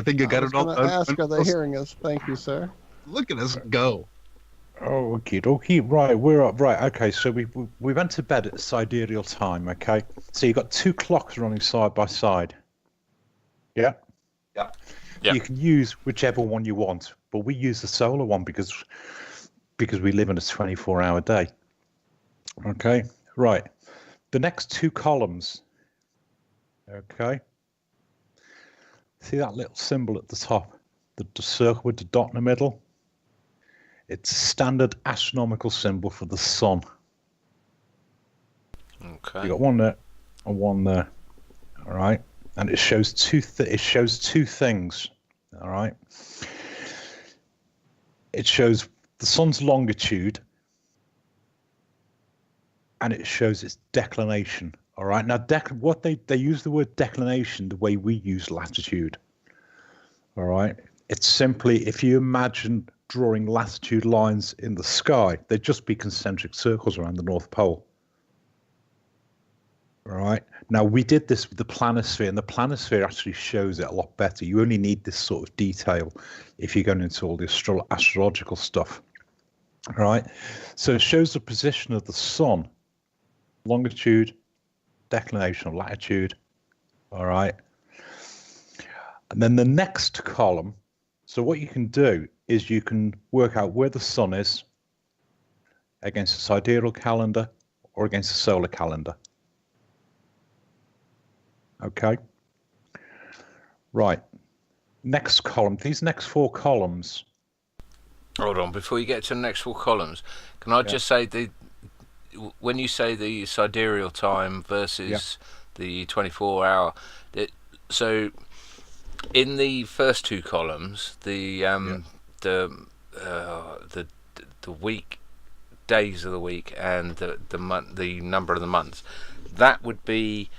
think you got it all I was going to ask, are they done. hearing us? Thank you, sir. Look at us go. Oh, okay. Right, we're up. Right, okay. So we went to bed at sidereal time. Okay, so you got two clocks running side by side. Yeah. Yeah. Yeah. You can use whichever one you want, but we use the solar one because we live in a 24-hour day. Okay. Right. The next two columns. Okay. See that little symbol at the top, the circle with the dot in the middle? It's a standard astronomical symbol for the sun. Okay. You got one there and one there. All right. And it shows two things. All right. It shows the sun's longitude and it shows its declination. All right. Now, what they use the word declination the way we use latitude. All right. It's simply, if you imagine drawing latitude lines in the sky, they'd just be concentric circles around the North Pole. All right. Now, we did this with the planisphere, and the planisphere actually shows it a lot better. You only need this sort of detail if you're going into all the astrological stuff. All right. So it shows the position of the sun, longitude, declination of latitude. All right. And then the next column. So what you can do is you can work out where the sun is against a sidereal calendar or against a solar calendar. Okay. Right. Next column. These next four columns. Hold on, before you get to the next four columns, can I just say when you say the sidereal time versus the 24-hour, so in the first two columns, the week days of the week and the month, the number of the months, that would be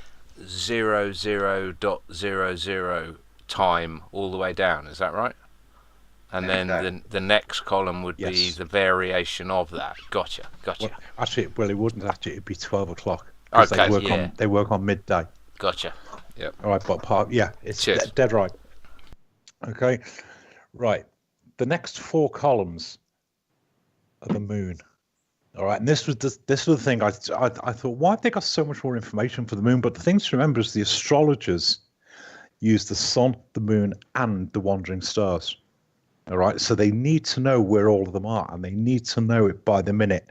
00.00 time all the way down. Is that right? And then the next column would be the variation of that. Gotcha. Well, actually, it wouldn't actually. It'd be 12 o'clock. Okay. They work on midday. Gotcha. Yep. All right, but it's dead right. Okay, right. The next four columns are the moon. All right, and this was the thing. I thought, why have they got so much more information for the moon? But the thing to remember is the astrologers use the sun, the moon, and the wandering stars. All right, so they need to know where all of them are, and they need to know it by the minute.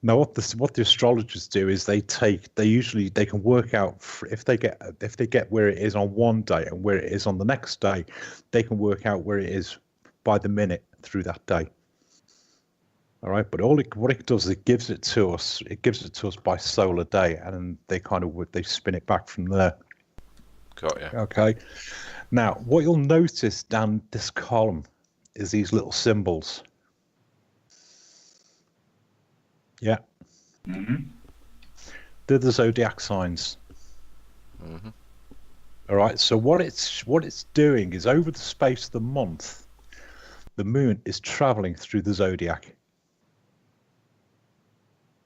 Now, what the astrologers do is they can work out if they get where it is on one day and where it is on the next day, they can work out where it is by the minute through that day. All right, but what it does is it gives it to us. It gives it to us by solar day, and they spin it back from there. Got you. Okay. Now, what you'll notice down this column is these little symbols. Yeah. Mm-hmm. They're the zodiac signs. Mm-hmm. All right. So what it's doing is over the space of the month, the moon is traveling through the zodiac.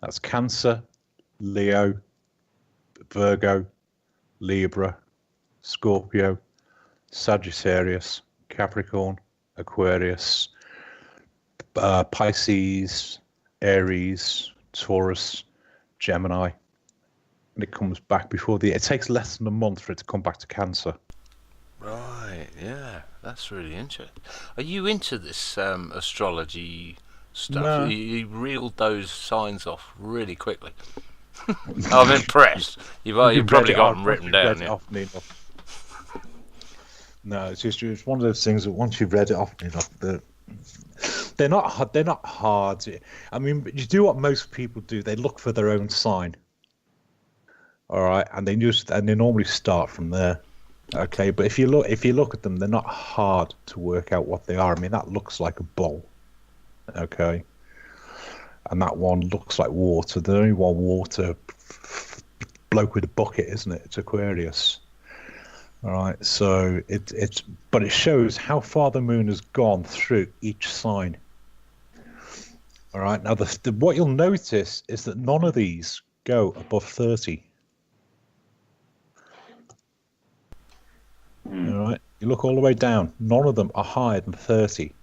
That's Cancer, Leo, Virgo, Libra, Scorpio, Sagittarius, Capricorn, Aquarius, Pisces, Aries, Taurus, Gemini, and it comes back it takes less than a month for it to come back to Cancer. Right, yeah, that's really interesting. Are you into this astrology stuff? No. You reeled those signs off really quickly. I'm impressed. You've probably got them written down. Yeah. No, it's one of those things that once you've read it often enough, they're not hard. I mean, you do what most people do. They look for their own sign. All right, and they normally start from there. Okay, but if you look at them, they're not hard to work out what they are. I mean, that looks like a bowl. Okay, and that one looks like water. The only one water bloke with a bucket, isn't it? It's Aquarius. All right, so but it shows how far the moon has gone through each sign. All right, now what you'll notice is that none of these go above 30. All right, You look all the way down. None of them are higher than 30.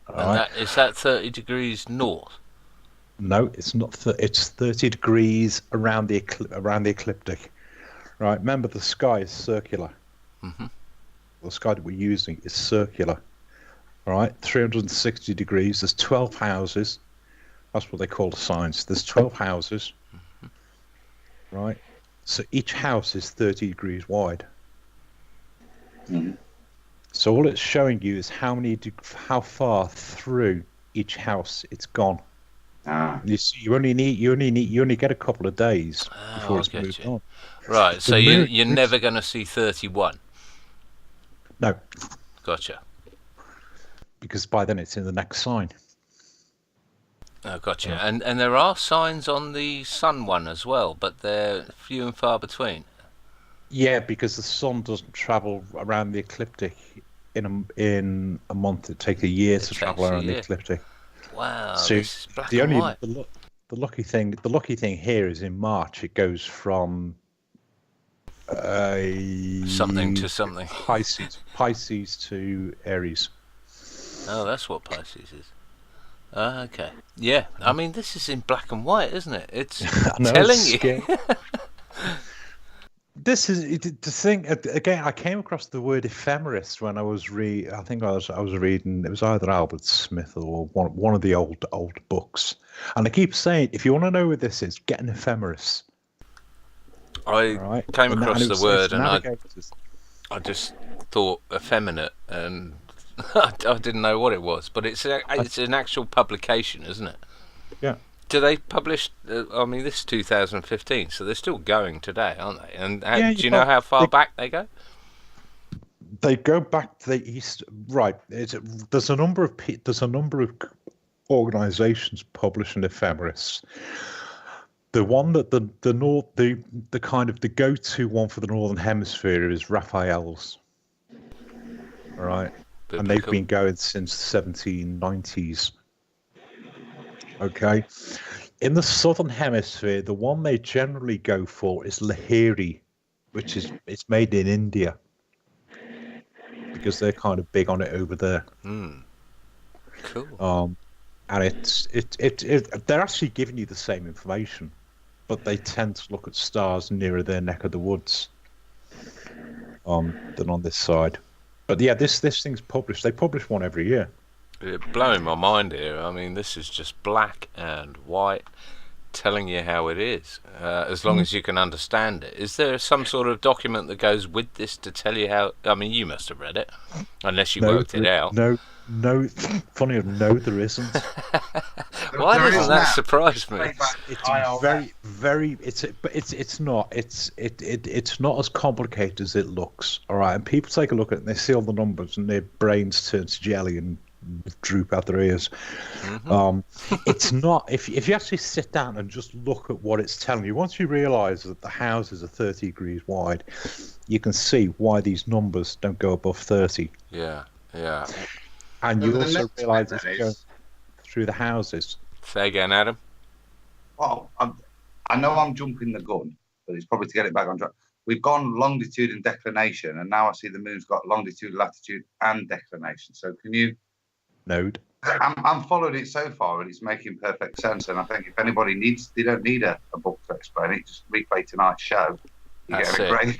And is that 30 degrees north? No, it's not. It's 30 degrees around the ecliptic. Right. Remember, the sky is circular. Mm-hmm. The sky that we're using is circular. All right. 360 degrees. There's 12 houses. That's what they call the signs. There's 12 houses. Mm-hmm. Right. So each house is 30 degrees wide. Mm-hmm. So all it's showing you is how far through each house it's gone. You see, you only get a couple of days before it's moved on. Right. So you're never going to see 31. No. Gotcha. Because by then it's in the next sign. Oh, gotcha. Yeah. And there are signs on the sun one as well, but they're few and far between. Yeah, because the sun doesn't travel around the ecliptic in a month. It takes a year to travel around the ecliptic. Wow. So this is black and white. The lucky thing here is in March it goes from something to something. Pisces to Aries. Oh, that's what Pisces is. Okay. Yeah. I mean, this is in black and white, isn't it? It's telling you. This is the thing. Again, I came across the word ephemeris when I was I think I was reading. It was either Albert Smith or one of the old books. And I keep saying, if you want to know what this is, get an ephemeris. I came across the word and I just thought effeminate, and I didn't know what it was. But it's an actual publication, isn't it? Yeah. Do they publish? I mean, this is 2015, so they're still going today, aren't they? And do you know how far back they go? They go back to the east. Right. There's a number of organisations publishing ephemeris. The one that the kind of the go-to one for the Northern Hemisphere is Raphael's. All right. Biblical. And they've been going since the 1790s. Okay. In the Southern Hemisphere, the one they generally go for is Lahiri, which is it's made in India because they're kind of big on it over there. Cool. And they're actually giving you the same information, but they tend to look at stars nearer their neck of the woods than on this side. But yeah, this thing's published. They publish one every year. It's blowing my mind here. I mean, this is just black and white, telling you how it is, as long as you can understand it. Is there some sort of document that goes with this to tell you how? I mean, you must have read it, unless you worked it out. No. Funny enough, no, there isn't. Why doesn't that surprise me? It's very. It's not. It's not as complicated as it looks. All right, and people take a look at it and they see all the numbers and their brains turn to jelly and droop out their ears. Mm-hmm. It's not. If you actually sit down and just look at what it's telling you, once you realise that the houses are 30 degrees wide, you can see why these numbers don't go above 30. Yeah. And you also realise it's going through the houses. Say again, Adam. Well, I know I'm jumping the gun, but it's probably to get it back on track. We've gone longitude and declination, and now I see the moon's got longitude, latitude, and declination. So can you? Node. I'm following it so far, and it's making perfect sense. And I think if anybody they don't need a book to explain it. Just replay tonight's show. You get a great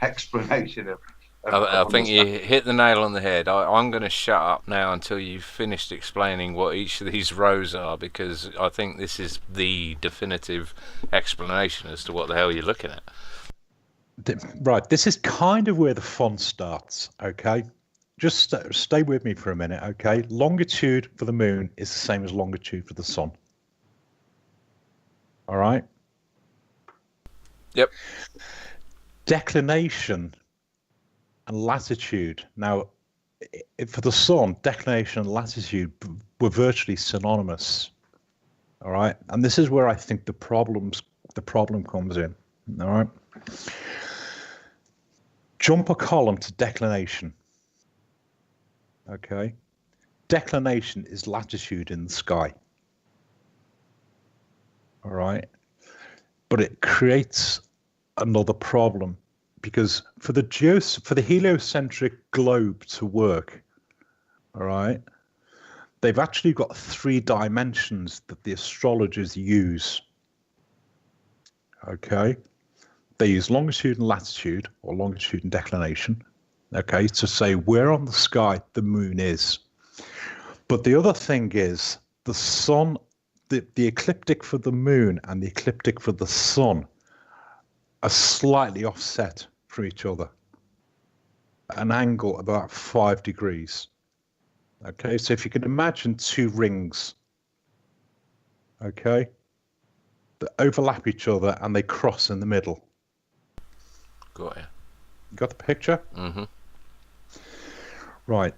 explanation of. I think you hit the nail on the head. I'm going to shut up now until you've finished explaining what each of these rows are, because I think this is the definitive explanation as to what the hell you're looking at. Right, this is kind of where the fun starts, okay? Just stay with me for a minute, okay? Longitude for the moon is the same as longitude for the sun. All right? Yep. Declination and latitude. Now, for the sun, declination and latitude were virtually synonymous. All right, and this is where I think the problem comes in. All right, jump a column to declination. Okay, declination is latitude in the sky. All right, but it creates another problem, because for the heliocentric globe to work, all right, they've actually got 3 dimensions that the astrologers use. Okay, they use longitude and latitude, or longitude and declination, okay, to say where on the sky the moon is. But the other thing is the sun, the ecliptic for the moon and the ecliptic for the sun are slightly offset from each other, an angle of about 5 degrees. Okay, so if you can imagine 2 rings, okay, that overlap each other and they cross in the middle. Got it. You got the picture? Mm-hmm. Right.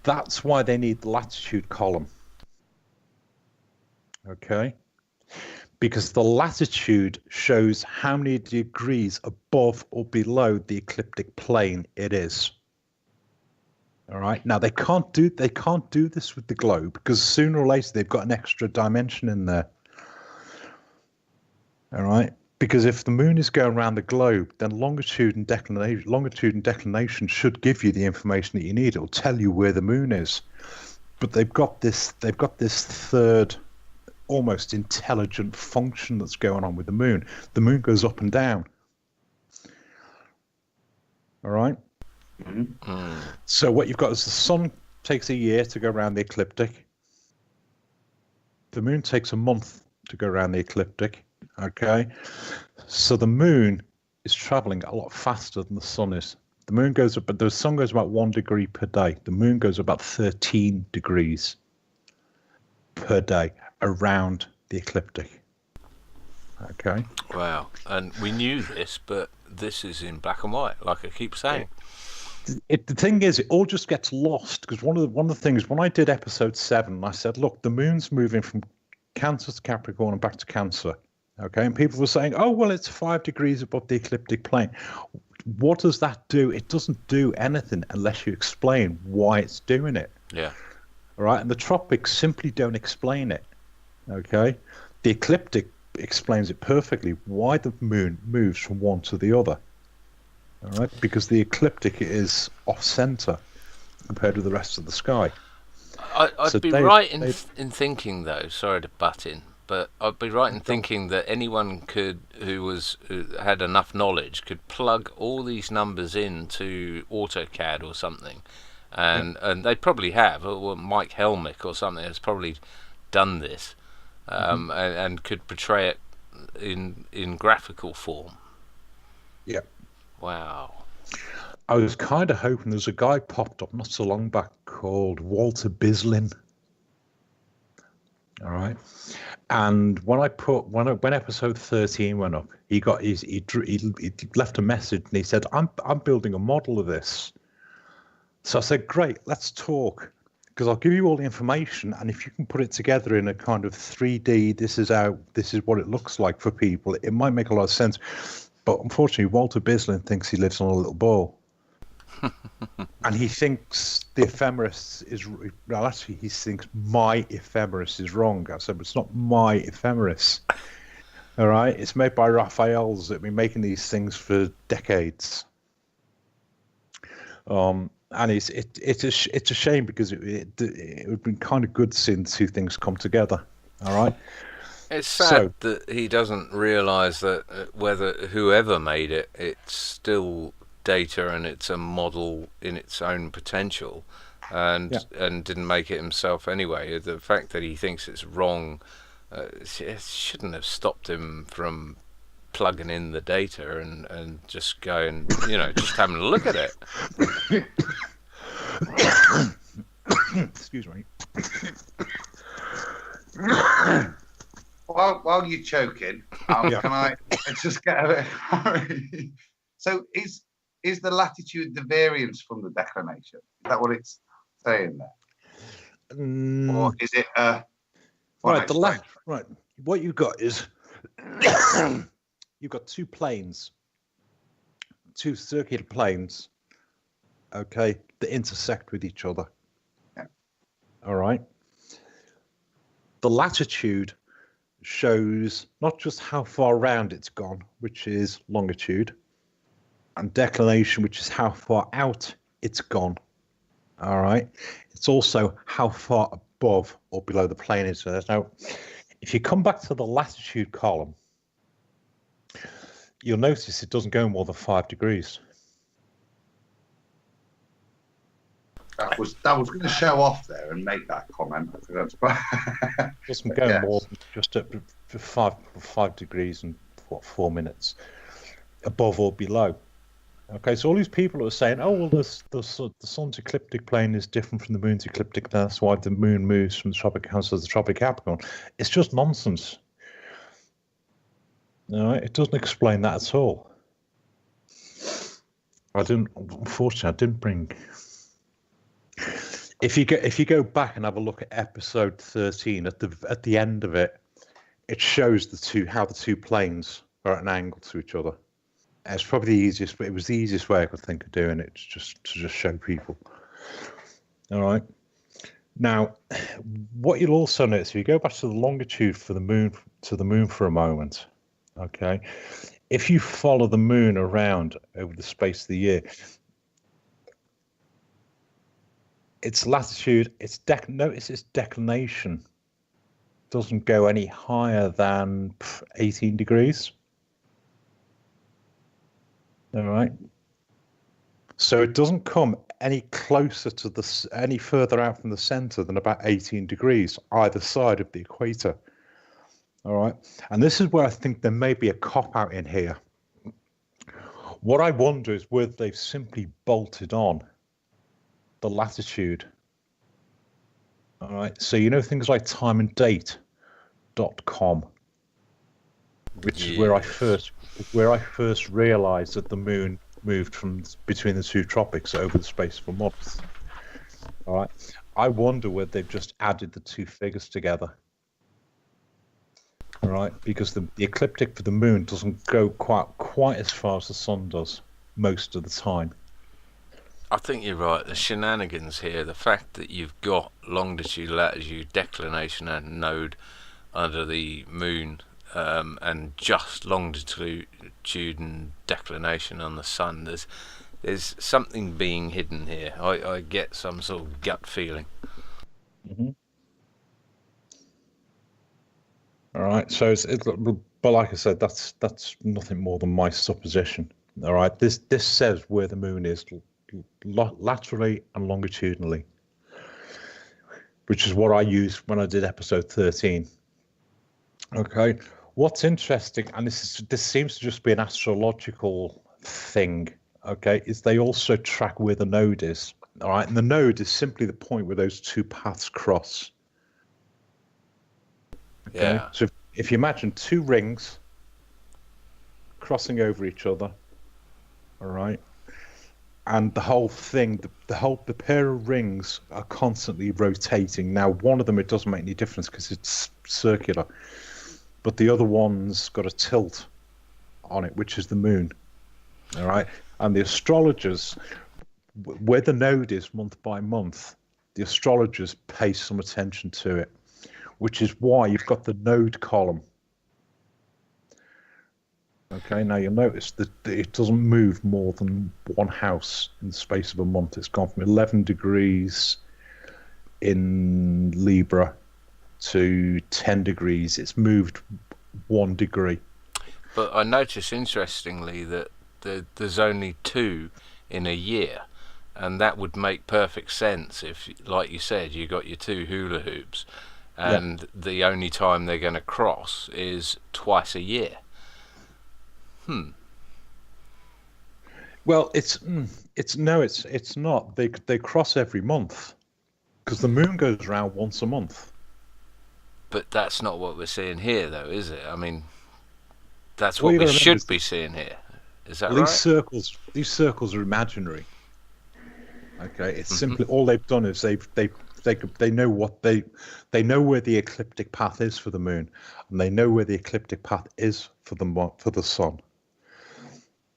That's why they need the latitude column. Okay? Because the latitude shows how many degrees above or below the ecliptic plane it is. All right. Now they can't do this with the globe, because sooner or later they've got an extra dimension in there. All right. Because if the moon is going around the globe, then longitude and declination should give you the information that you need. It'll tell you where the moon is. But they've got this third, almost intelligent function that's going on with the moon. The moon goes up and down. All right. Mm-hmm. So what you've got is the sun takes a year to go around the ecliptic. The moon takes a month to go around the ecliptic. Okay, so the moon is traveling a lot faster than the sun is. The moon goes up, but the sun goes about 1 degree per day. The moon goes about 13 degrees per day around the ecliptic. Okay. Wow, and we knew this, but this is in black and white, like I keep saying. The thing is, it all just gets lost, because one of the things when I did episode 7, I said, look, the moon's moving from Cancer to Capricorn and back to Cancer. Okay, and people were saying, oh, well, it's 5 degrees above the ecliptic plane. What does that do? It doesn't do anything unless you explain why it's doing it. Yeah. All right, and the tropics simply don't explain it. Okay, the ecliptic explains it perfectly, why the moon moves from one to the other. All right, because the ecliptic is off-center compared to the rest of the sky. I'd be right in thinking, though, sorry to butt in, but I'd be right in thinking that anyone who had enough knowledge could plug all these numbers into AutoCAD or something, and they probably have, or Mike Helmick or something has probably done this, and could portray it in graphical form. Yeah. Wow. I was kind of hoping there's a guy popped up not so long back called Walter Bislin. All right. And when episode 13 went up, he left a message and he said, I'm building a model of this. So I said, great, let's talk, because I'll give you all the information, and if you can put it together in a kind of 3D, this is what it looks like for people, it might make a lot of sense. But unfortunately, Walter Bislin thinks he lives on a little ball. And he thinks the ephemeris is, well, actually, he thinks my ephemeris is wrong. I said, but it's not my ephemeris. All right? It's made by Raphael's that have been making these things for decades. And it's a shame, because it would have been kind of good seeing the two things come together. All right? It's sad that he doesn't realise that whether whoever made it, it's still data and it's a model in its own potential, and didn't make it himself anyway. The fact that he thinks it's wrong it shouldn't have stopped him from plugging in the data and just going, just having a look at it. Excuse me. While you're choking, can I just get a bit? So is the latitude the variance from the declination? Is that what it's saying there? Or is it right? Right. What you've got is you've got 2 planes, 2 circular planes, okay, that intersect with each other. Yeah. All right. The latitude shows not just how far round it's gone, which is longitude, and declination, which is how far out it's gone. All right. It's also how far above or below the plane is. So now, if you come back to the latitude column, you'll notice it doesn't go more than 5 degrees. That was going to show off there and make that comment. That's doesn't go more than just at 5 degrees and 4 minutes above or below. Okay, so all these people are saying, oh, well, the sun's ecliptic plane is different from the moon's ecliptic. That's why the moon moves from the tropic Cancer to the tropic Capricorn. It's just nonsense. No, it doesn't explain that at all. Unfortunately, I didn't bring. If you go back and have a look at episode 13, at the end of it, it shows how the two planes are at an angle to each other. It's probably the easiest, but it was the easiest way I could think of doing it, to just show people. All right. Now, what you'll also notice, if you go back to the longitude for the moon, for a moment, okay, if you follow the moon around over the space of the year, its latitude, notice its declination doesn't go any higher than 18 degrees. All right. So it doesn't come any closer to any further out from the center than about 18 degrees either side of the equator. All right. And this is where I think there may be a cop-out in here. What I wonder is whether they've simply bolted on the latitude. All right. So things like timeanddate.com, which is where I first realized that the moon moved from between the two tropics over the space of a month. All right. I wonder whether they've just added the two figures together. All right, because the ecliptic for the moon doesn't go quite as far as the sun does most of the time. I think you're right. The shenanigans here, the fact that you've got longitude, latitude, declination, and node under the moon, and just longitude and declination on the sun. There's something being hidden here. I get some sort of gut feeling. Mm-hmm. All right. So but like I said, that's nothing more than my supposition. All right. This says where the moon is laterally and longitudinally, which is what I used when I did episode 13. Okay. What's interesting, and this seems to just be an astrological thing, okay, is they also track where the node is. All right. And the node is simply the point where those two paths cross. Okay? Yeah. So if you imagine two rings crossing over each other, all right, and the whole thing, the pair of rings are constantly rotating. Now, one of them, it doesn't make any difference because it's circular, but the other one's got a tilt on it, which is the moon. All right, and the astrologers, where the node is month by month, the astrologers pay some attention to it, which is why you've got the node column. Okay, now you'll notice that it doesn't move more than one house in the space of a month. It's gone from 11 degrees in Libra to 10 degrees. It's moved 1 degree. But I notice, interestingly, that there's only 2 in a year. And that would make perfect sense if, like you said, you got your 2 hula hoops. And the only time they're going to cross is twice a year. Well, it's not. They cross every month because the moon goes around once a month. But that's not what we're seeing here, though, is it? I mean, that's what we should be seeing here. Is that right? These circles are imaginary. Okay, it's simply all they've done is they know where the ecliptic path is for the moon, and they know where the ecliptic path is for the sun.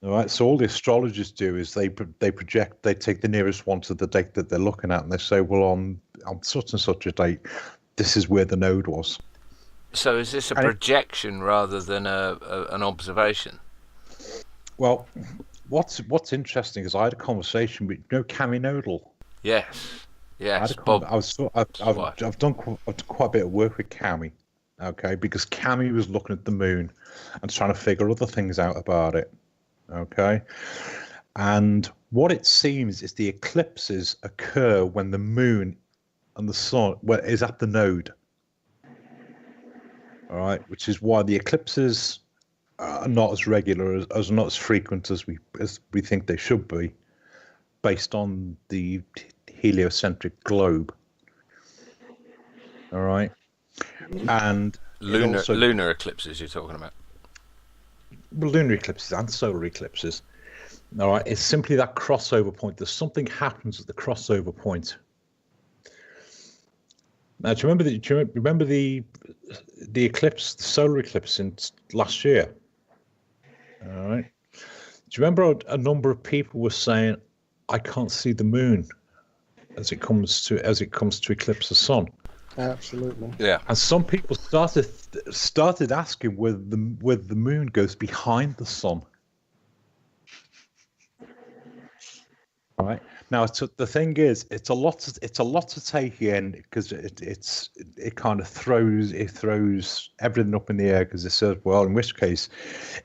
All right, so all the astrologers do is they project, they take the nearest one to the date that they're looking at, and they say, well, on such and such a date, this is where the node was. So is this a projection rather than an observation? Well, what's interesting is I had a conversation with Cami Nodal. Yes. Yes. I've done quite a bit of work with Cami. Okay, because Cami was looking at the moon and trying to figure other things out about it. Okay, and what it seems is the eclipses occur when the moon and the sun is at the node. All right, which is why the eclipses are not as regular, as not as frequent as we think they should be, based on the heliocentric globe. All right, and lunar eclipses you're talking about. Lunar eclipses and solar eclipses. All right, it's simply that crossover point. There's something happens at the crossover point. Now, do you remember the eclipse, the solar eclipse in last year? All right. Do you remember a number of people were saying, "I can't see the moon as it comes to eclipse the sun"? Absolutely. Yeah. And some people started asking whether the moon goes behind the sun. All right. Now, the thing is, it's a lot to take in, because it kind of throws everything up in the air, because it says, well, in which case,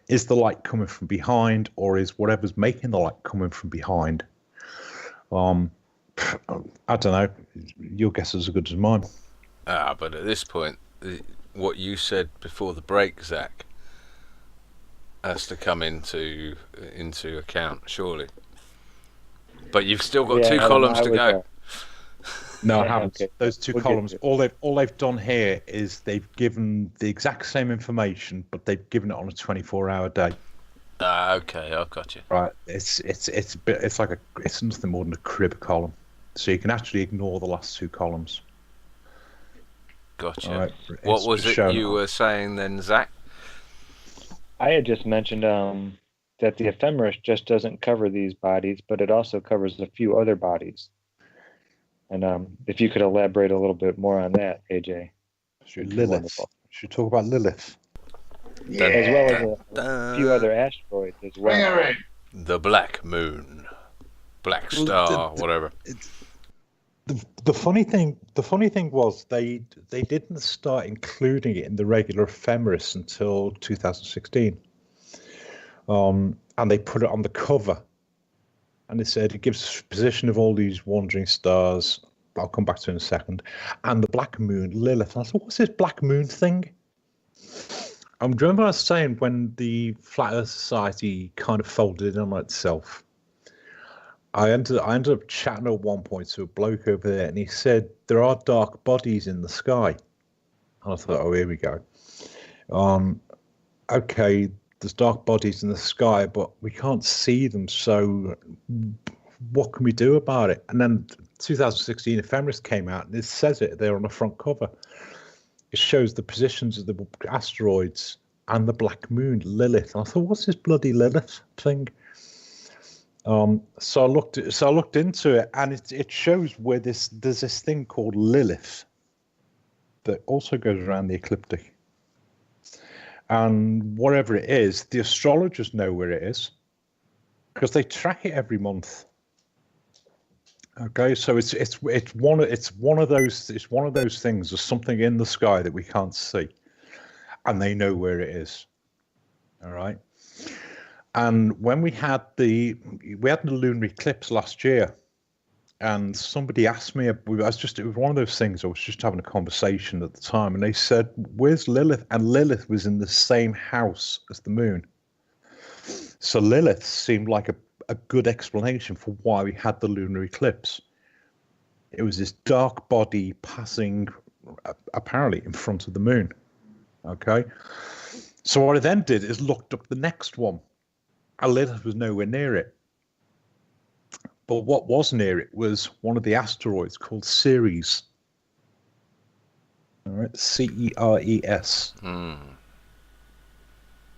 is the light coming from behind, or is whatever's making the light coming from behind? I don't know. Your guess is as good as mine. But at this point, what you said before the break, Zach, has to come into account, surely. But you've still got 2 columns to go. No, I haven't. Okay. Those 2 columns. All they've done here is they've given the exact same information, but they've given it on a 24-hour day. Okay, I've got you. Right. It's nothing more than a crib column, so you can actually ignore the last 2 columns. Gotcha. Right. What was it you were saying then, Zach? I had just mentioned that the ephemeris just doesn't cover these bodies, but it also covers a few other bodies. And if you could elaborate a little bit more on that, AJ. Lilith. Should talk about Lilith. Yeah. As well as a few other asteroids as well. The Black Moon, Black Star, whatever. The funny thing was they didn't start including it in the regular ephemeris until 2016. And they put it on the cover, and they said it gives position of all these wandering stars. I'll come back to it in a second. And the Black Moon, Lilith. And I thought, what's this Black Moon thing? I remember I was saying when the Flat Earth Society kind of folded in on itself, I ended up chatting at one point to a bloke over there, and he said there are dark bodies in the sky. And I thought, oh, here we go. Okay, there's dark bodies in the sky, but we can't see them. So what can we do about it? And then 2016 Ephemeris came out, and it says it there on the front cover. It shows the positions of the asteroids and the Black Moon, Lilith. And I thought, what's this bloody Lilith thing? So I looked into it, and it shows where there's this thing called Lilith that also goes around the ecliptic. And whatever it is, the astrologers know where it is because they track it every month. Okay, so it's one of those things. There's something in the sky that we can't see, and they know where it is. All right. And when we had the lunar eclipse last year, and somebody asked me, it was one of those things. I was just having a conversation at the time, and they said, "Where's Lilith?" And Lilith was in the same house as the moon. So Lilith seemed like a good explanation for why we had the lunar eclipse. It was this dark body passing apparently in front of the moon. Okay. So what I then did is looked up the next one. And Lilith was nowhere near it. But what was near it was one of the asteroids called Ceres. All right, Ceres. Mm.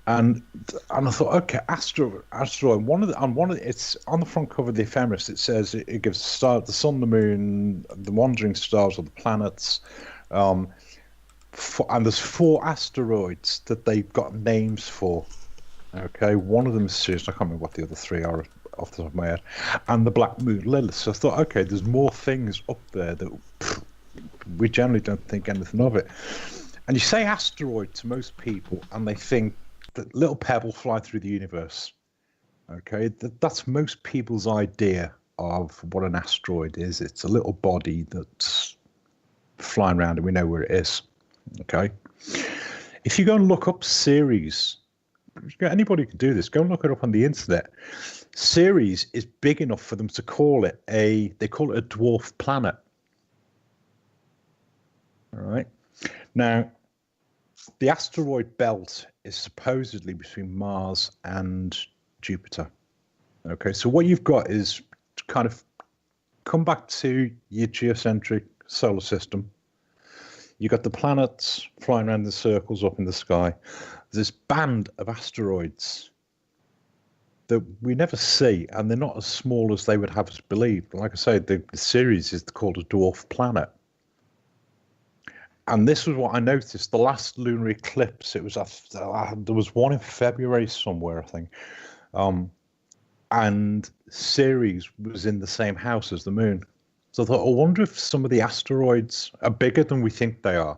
And I thought, okay, asteroid. It's on the front cover of the Ephemeris. It says it gives the sun, the moon, the wandering stars, or the planets. And there's 4 asteroids that they've got names for. Okay, one of them is Sirius. I can't remember what the other three are off the top of my head, and the Black Moon Lilith. So I thought, okay, there's more things up there that we generally don't think anything of it. And you say asteroid to most people, and they think that little pebble fly through the universe. Okay, that's most people's idea of what an asteroid is. It's a little body that's flying around, and we know where it is. Okay, if you go and look up Ceres, anybody can do this. Go and look it up on the internet. Ceres is big enough for them to call it they call it a dwarf planet. All right. Now, the asteroid belt is supposedly between Mars and Jupiter. Okay, so what you've got is to kind of come back to your geocentric solar system. You've got the planets flying around in circles up in the sky. There's this band of asteroids that we never see, and they're not as small as they would have us believe. Like I say, the Ceres is called a dwarf planet. And this was what I noticed. The last lunar eclipse, it was there was one in February somewhere, I think. And Ceres was in the same house as the moon. So I thought, I wonder if some of the asteroids are bigger than we think they are.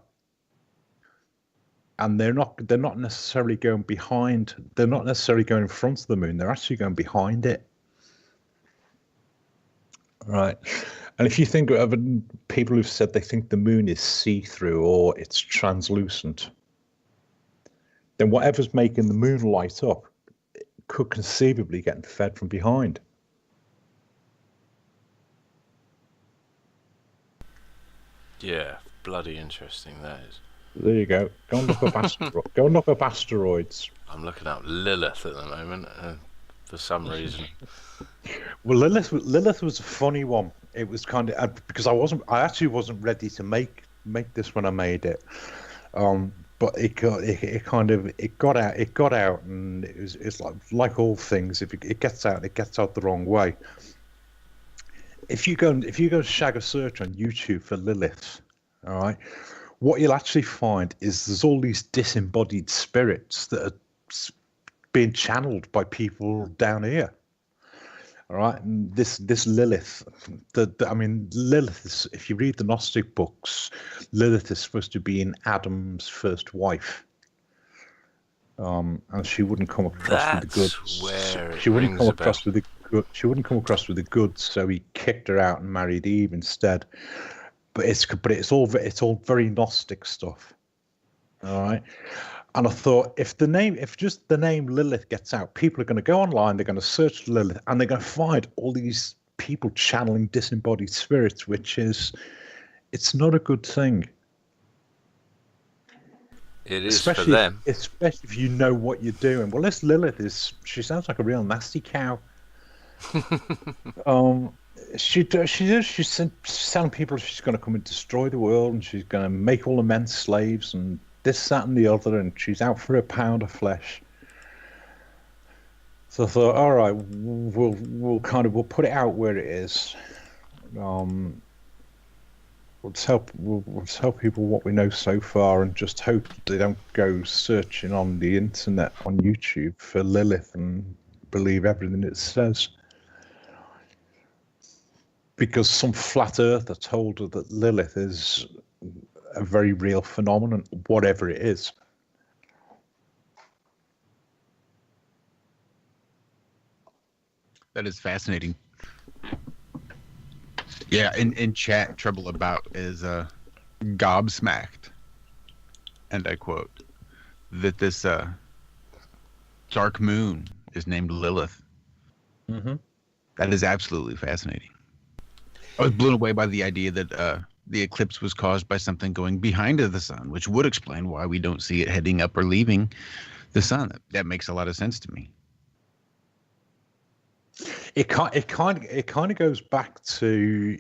And they're not necessarily going behind. They're not necessarily going in front of the moon. They're actually going behind it. Right. And if you think of people who've said they think the moon is see-through or it's translucent, then whatever's making the moon light up could conceivably get fed from behind. Yeah, bloody interesting that is. There you go. Go and look up Go and look up asteroids. I'm looking up Lilith at the moment for some reason. Well, Lilith was a funny one. It was kind of because I actually wasn't ready to make this when I made it. But it got out, and it's like all things. If it gets out the wrong way. If you go and shag a search on YouTube for Lilith, all right, what you'll actually find is there's all these disembodied spirits that are being channeled by people down here. All right, and this Lilith, Lilith is, if you read the Gnostic books, Lilith is supposed to be in Adam's first wife, and she wouldn't come across with the goods. She wouldn't come across with the good. She wouldn't come across with the goods, so he kicked her out and married Eve instead. But it's all very Gnostic stuff. All right. And I thought, if just the name Lilith gets out, people are going to go online, they're going to search Lilith, and they're going to find all these people channeling disembodied spirits, it's not a good thing. It is for them. Especially if you know what you're doing. Well, this Lilith she sounds like a real nasty cow. She's telling people she's going to come and destroy the world, and she's going to make all the men slaves, and this, that, and the other, and she's out for a pound of flesh. So I thought, all right, we'll put it out where it is. We'll tell people what we know so far, and just hope they don't go searching on the internet on YouTube for Lilith and believe everything it says. Because some flat earther told her that Lilith is a very real phenomenon, whatever it is. That is fascinating. Yeah, in chat, Trouble About is gobsmacked, and I quote, that this dark moon is named Lilith. Mm-hmm. That is absolutely fascinating. I was blown away by the idea that the eclipse was caused by something going behind the sun, which would explain why we don't see it heading up or leaving the sun. That makes a lot of sense to me. It kind of goes back to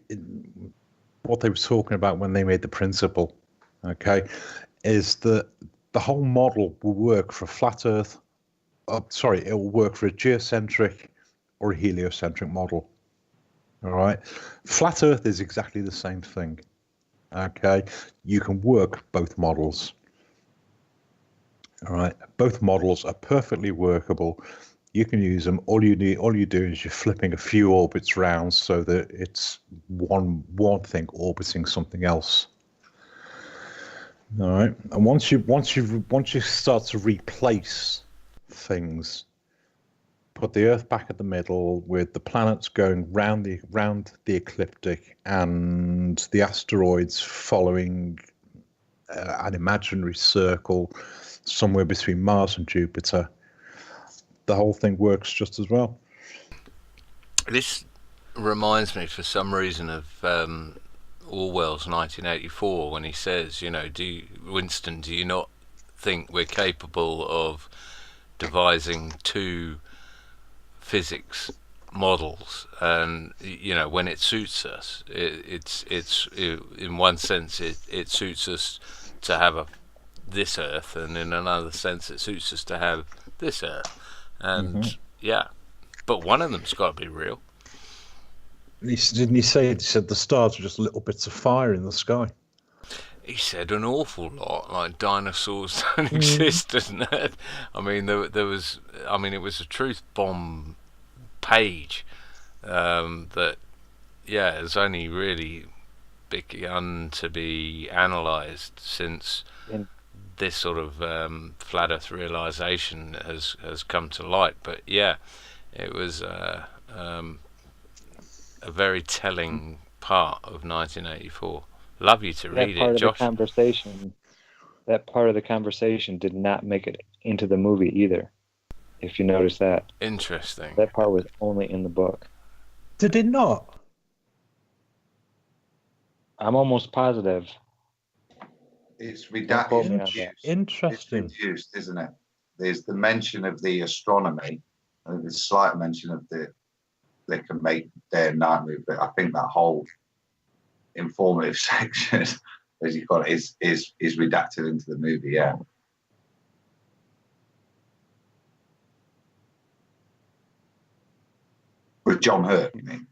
what they were talking about when they made the principle. Okay, is that the whole model will work for a flat Earth. It will work for a geocentric or a heliocentric model. All right, flat Earth is exactly the same thing. Okay, you can work both models. All right, both models are perfectly workable. You can use them. All you do is you're flipping a few orbits round so that it's one thing orbiting something else. All right, and once you start to replace things, put the Earth back at the middle with the planets going round the ecliptic and the asteroids following an imaginary circle somewhere between Mars and Jupiter, the whole thing works just as well. This reminds me, for some reason, of Orwell's 1984, when he says, Winston, do you not think we're capable of devising two physics models, and when it suits us, it's in one sense it suits us to have this Earth, and in another sense it suits us to have this Earth, and but one of them's got to be real. Didn't he say the stars are just little bits of fire in the sky? He said an awful lot, like dinosaurs don't exist, doesn't it? I mean, there was, it was a truth bomb page that has only really begun to be analysed since this sort of flat Earth realisation has come to light. But it was a very telling part of 1984. Love you to read it, Josh. That part of the conversation did not make it into the movie either, if you notice that. Interesting. That part was only in the book. Did it not? I'm almost positive. It's redacted. Interesting. It's reduced, isn't it? There's the mention of the astronomy, and there's a slight mention of they can make day and night move, but I think that whole informative section, as you call it, is redacted into the movie. Yeah. With John Hurt, you mean?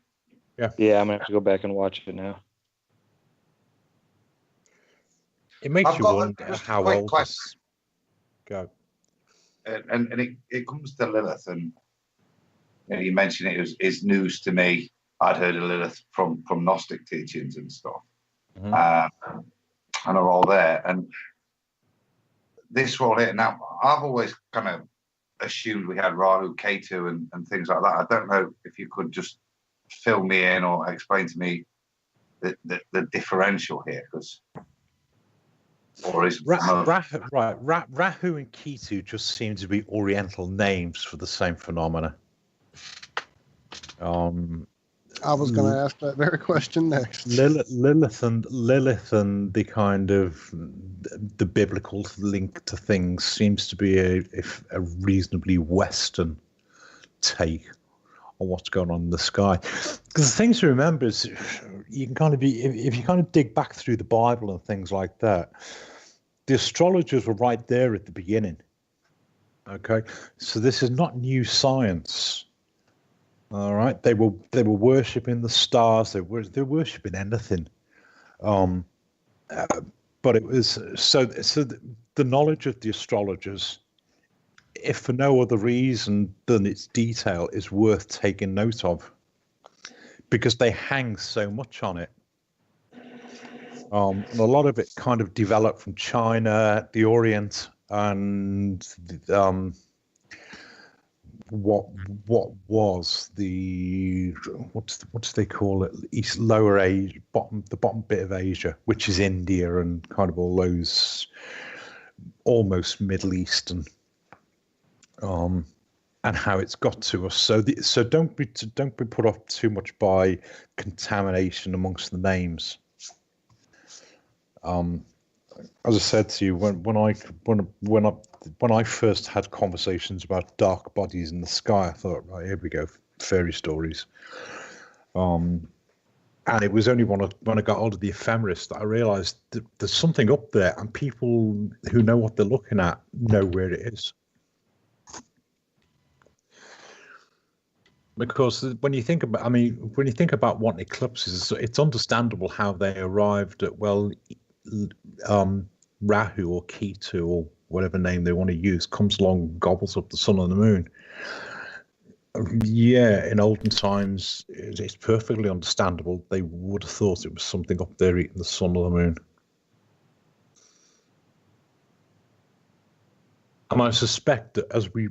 Yeah, I'm gonna have to go back and watch it now. It makes you wonder how old this... Go. And it comes to Lilith, and you mentioned it's news to me. I'd heard of Lilith from Gnostic teachings and stuff, and are all there. And this role here, now I've always kind of assumed we had Rahu, Ketu, and things like that. I don't know if you could just fill me in or explain to me the differential here, because. Or is Rahu and Ketu just seem to be Oriental names for the same phenomena. I was going to ask that very question next. Lilith and the kind of the biblical link to things seems to be a reasonably Western take on what's going on in the sky. Because the thing to remember is, you can kind of if you kind of dig back through the Bible and things like that, the astrologers were right there at the beginning. Okay, so this is not new science. All right, they were worshiping the stars. They were worshiping anything. But it was so the knowledge of the astrologers, if for no other reason than its detail, is worth taking note of, because they hang so much on it. And a lot of it kind of developed from China, the Orient, and what was the what do they call it? Lower Asia, the bottom bit of Asia, which is India and kind of all those almost Middle Eastern, and how it's got to us. So don't be put off too much by contamination amongst the names. As I said to you, when I first had conversations about dark bodies in the sky, I thought, right, here we go, fairy stories. And it was only when I got hold of the ephemeris that I realised that there's something up there, and people who know what they're looking at know where it is. Because when you think about, what eclipses, it's understandable how they arrived at, Rahu or Ketu or whatever name they want to use, comes along, gobbles up the sun and the moon. Yeah, in olden times, it's perfectly understandable. They would have thought it was something up there eating the sun or the moon. And I suspect that as we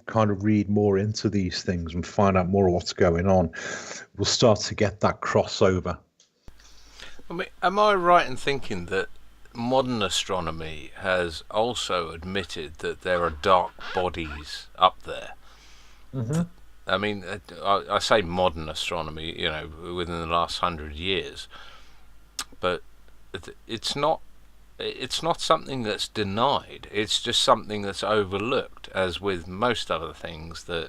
kind of read more into these things and find out more of what's going on, we'll start to get that crossover. I mean, am I right in thinking that modern astronomy has also admitted that there are dark bodies up there? Mm-hmm. I mean, I say modern astronomy, within the last 100 years, but it's not something that's denied. It's just something that's overlooked, as with most other things that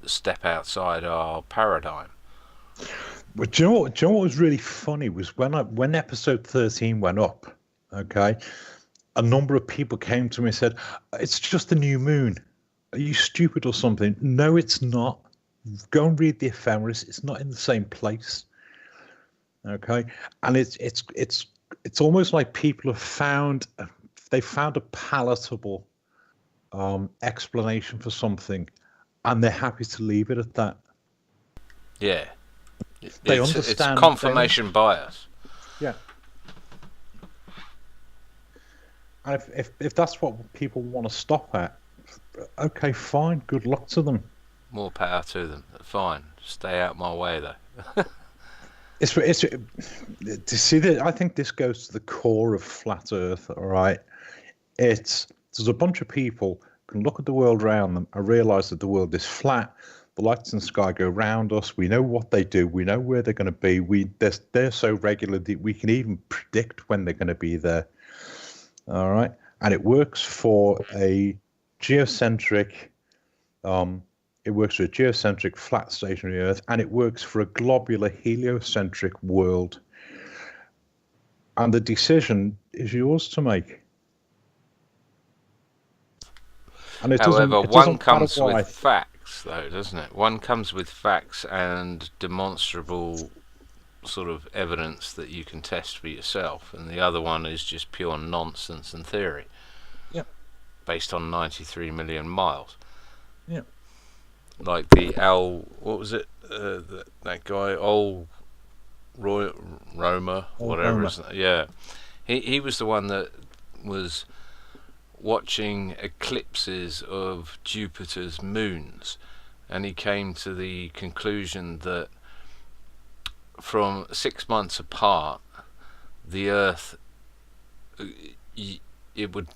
step outside our paradigm. Well, do you know what was really funny was when episode 13 went up, okay, a number of people came to me and said, "It's just a new moon. Are you stupid or something?" No, it's not. Go and read the ephemeris. It's not in the same place. Okay, and it's almost like people have found a palatable explanation for something, and they're happy to leave it at that. Yeah, they understand. It's confirmation bias. Yeah. And if that's what people want to stop at, okay, fine. Good luck to them. More power to them. Fine. Stay out my way, though. To see that, I think this goes to the core of flat Earth. All right, there's a bunch of people can look at the world around them and realize that the world is flat. The lights in the sky go round us. We know what they do. We know where they're going to be. They're so regular that we can even predict when they're going to be there. All right, and it works for a geocentric. It works for a geocentric flat stationary Earth, and it works for a globular heliocentric world. And the decision is yours to make. And however, one comes with facts, though, doesn't it? One comes with facts and demonstrable sort of evidence that you can test for yourself, and the other one is just pure nonsense and theory. Yeah. Based on 93 million miles. Yeah. Like the what was it? That guy, Roma, whatever. Yeah, he was the one that was watching eclipses of Jupiter's moons, and he came to the conclusion that from 6 months apart, the Earth, it would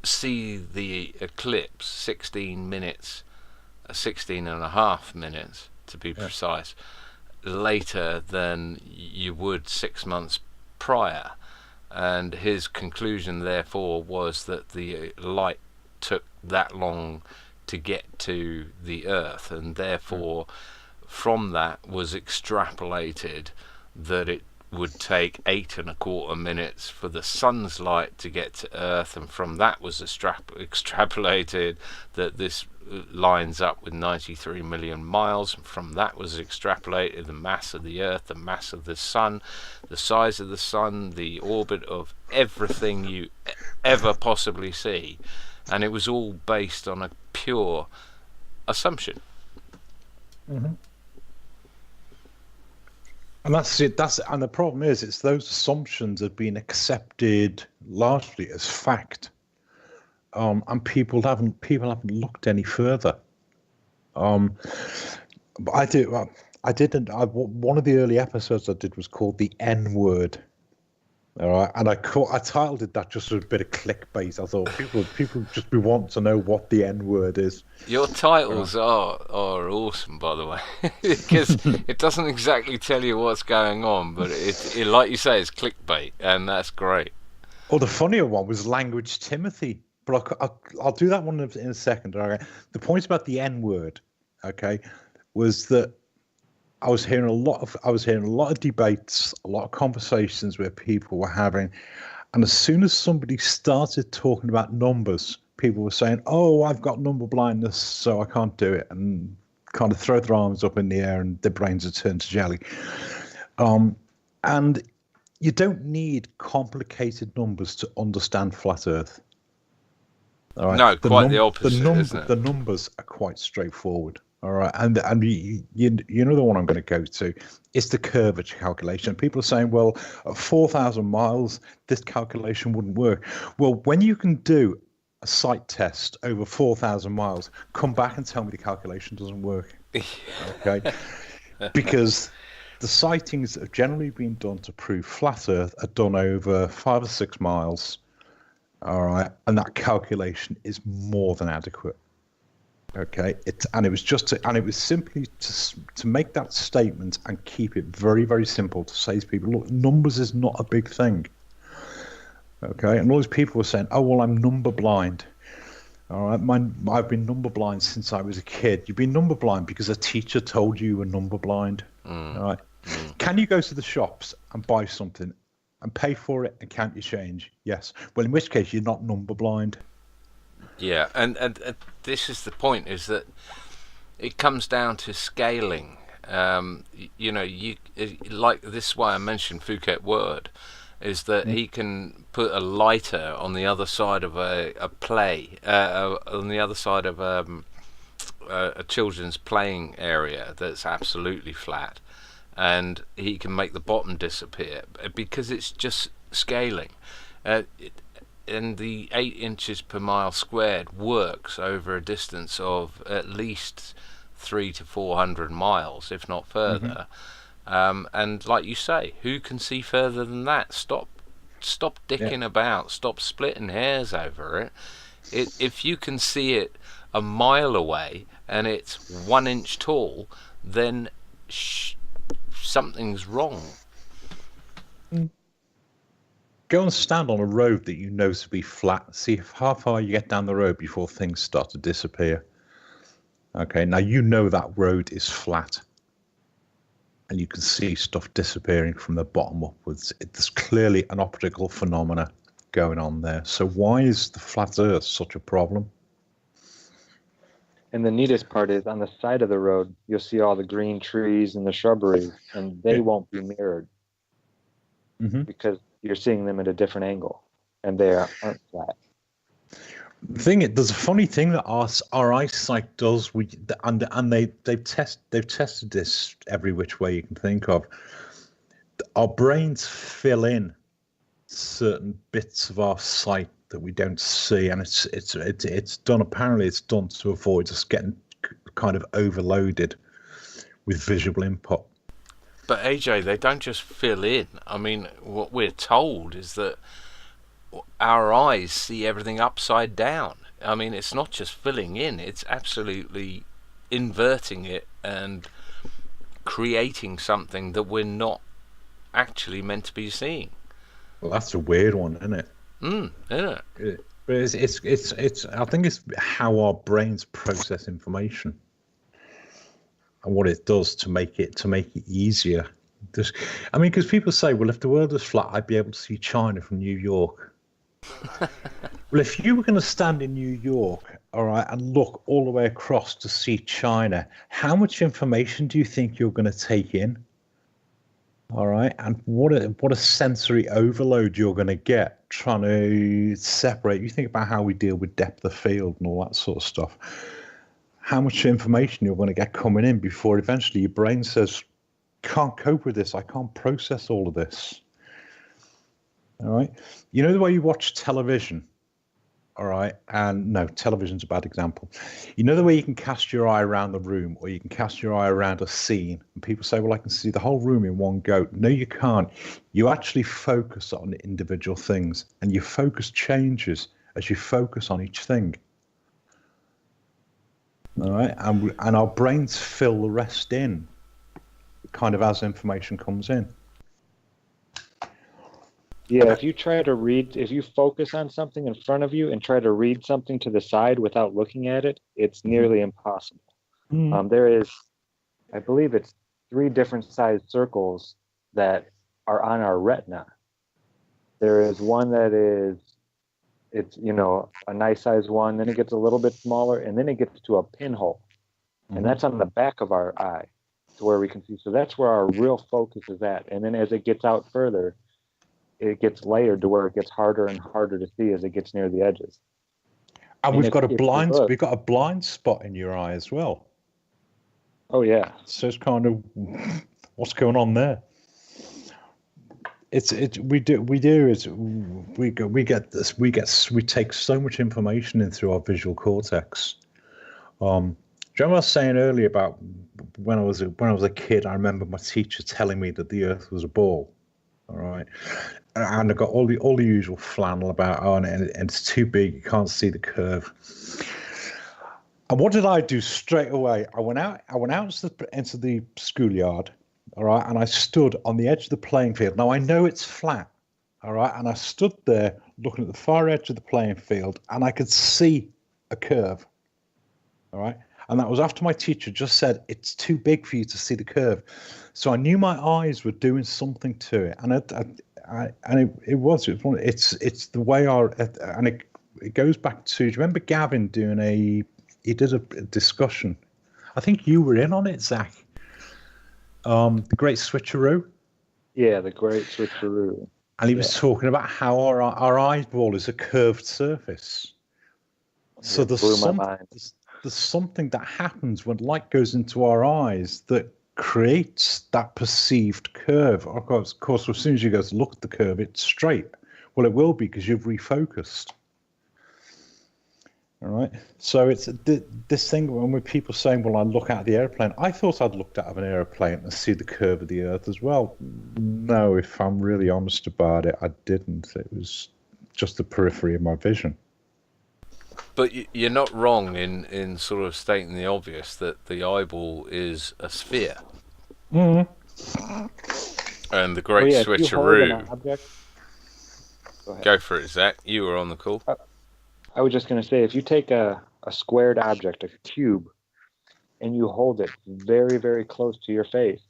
see the eclipse 16 and a half minutes to be precise, later than you would 6 months prior. And his conclusion therefore was that the light took that long to get to the Earth, and therefore from that was extrapolated that it would take 8.25 minutes for the sun's light to get to Earth, and from that was extrapolated that this lines up with 93 million miles, and from that was extrapolated the mass of the Earth, the mass of the sun, the size of the sun, the orbit of everything you ever possibly see, and it was all based on a pure assumption. Mm-hmm. And that's it. And the problem is, it's those assumptions have been accepted largely as fact, and people haven't looked any further. But I did. One of the early episodes I did was called "The N Word." All right, and I titled it that just as a bit of clickbait. I thought people just want to know what the N word is. Your titles are awesome, by the way, because it doesn't exactly tell you what's going on, but it like you say, it's clickbait, and that's great. Well, the funnier one was Language Timothy, but I'll do that one in a second. All right. The point about the N word, okay, was that I was hearing a lot of debates, a lot of conversations where people were having, and as soon as somebody started talking about numbers, people were saying, "Oh, I've got number blindness, so I can't do it," and kind of throw their arms up in the air and their brains are turned to jelly. And you don't need complicated numbers to understand flat Earth. All right. No, quite the opposite, isn't it? The numbers are quite straightforward. All right, and you know the one I'm going to go to is the curvature calculation. People are saying, well, at 4,000 miles, this calculation wouldn't work. Well, when you can do a sight test over 4,000 miles, come back and tell me the calculation doesn't work. Okay, because the sightings that have generally been done to prove flat Earth are done over 5 or 6 miles. All right, and that calculation is more than adequate. Okay, it was simply to make that statement and keep it very, very simple to say to people, look, numbers is not a big thing. Okay, and all these people were saying, oh well, I'm number blind. All right, I've been number blind since I was a kid. You've been number blind because a teacher told you were number blind. All right, can you go to the shops and buy something and pay for it and count your change? Yes. Well, in which case you're not number blind. Yeah, and this is the point, is that it comes down to scaling. You know, like this is why I mentioned Phuket Word, is that he can put a lighter on the other side of a play, on the other side of a children's playing area that's absolutely flat, and he can make the bottom disappear because it's just scaling. And the 8 inches per mile squared works over a distance of at least 300 to 400 miles, if not further. And like you say, who can see further than that? Stop dicking about. Stop splitting hairs over it. If you can see it a mile away and it's 1 inch tall, then something's wrong. Go and stand on a road that you know to be flat. See how far you get down the road before things start to disappear. Okay, now you know that road is flat. And you can see stuff disappearing from the bottom upwards. There's clearly an optical phenomena going on there. So why is the flat Earth such a problem? And the neatest part is on the side of the road, you'll see all the green trees and the shrubbery, and they won't be mirrored because you're seeing them at a different angle, and they aren't flat. There's a funny thing that our eyesight does, and they've tested this every which way you can think of. Our brains fill in certain bits of our sight that we don't see, and it's done. Apparently, it's done to avoid us getting kind of overloaded with visual input. But AJ, they don't just fill in. I mean, what we're told is that our eyes see everything upside down. I mean, it's not just filling in, it's absolutely inverting it and creating something that we're not actually meant to be seeing. Well, that's a weird one, isn't it? Isn't it? But it's I think it's how our brains process information and what it does to make it easier. Because people say, well, if the world was flat, I'd be able to see China from New York. Well, if you were going to stand in New York, all right, and look all the way across to see China, how much information do you think you're going to take in? All right, and what a sensory overload you're going to get trying to separate. You think about how we deal with depth of field and all that sort of stuff. How much information you're going to get coming in before eventually your brain says, can't cope with this, I can't process all of this. All right, you know the way you watch television, all right, and no, television's a bad example. You know the way you can cast your eye around the room, or you can cast your eye around a scene, and people say, well, I can see the whole room in one go. No, you can't. You actually focus on individual things, and your focus changes as you focus on each thing. All right, and our brains fill the rest in, kind of as information comes in. Yeah, if you focus on something in front of you and try to read something to the side without looking at it, it's nearly impossible. There is, I believe it's 3 different sized circles that are on our retina. There is one that it's a nice size one, then it gets a little bit smaller, and then it gets to a pinhole. And that's on the back of our eye to where we can see. So that's where our real focus is at. And then as it gets out further, it gets layered to where it gets harder and harder to see as it gets near the edges. And we've got a blind spot in your eye as well. Oh yeah. So it's kind of what's going on there. We take so much information in through our visual cortex. Do you remember I was saying earlier about when I was a kid? I remember my teacher telling me that the Earth was a ball. All right, and I got all the usual flannel about and it's too big, you can't see the curve. And what did I do straight away? I went out into the schoolyard, all right, and I stood on the edge of the playing field. Now I know it's flat, all right, and I stood there looking at the far edge of the playing field, and I could see a curve, all right. And that was after my teacher just said it's too big for you to see the curve. So I knew my eyes were doing something to it, and it's the way it goes back to. Do you remember Gavin doing he did a discussion? I think you were in on it, Zach. The Great Switcheroo. Yeah, the Great Switcheroo. And he was talking about how our eyeball is a curved surface. So there's something that happens when light goes into our eyes that creates that perceived curve. Of course, as soon as you go to look at the curve, it's straight. Well, it will be because you've refocused. All right. So it's this thing when people saying, well, I look out of the airplane. I thought I'd looked out of an airplane and see the curve of the Earth as well. No, if I'm really honest about it, I didn't. It was just the periphery of my vision. But you're not wrong in sort of stating the obvious that the eyeball is a sphere. Mm-hmm. And the Great Switcheroo. Go for it, Zach. You were on the call. I was just going to say, if you take a squared object, a cube, and you hold it very, very close to your face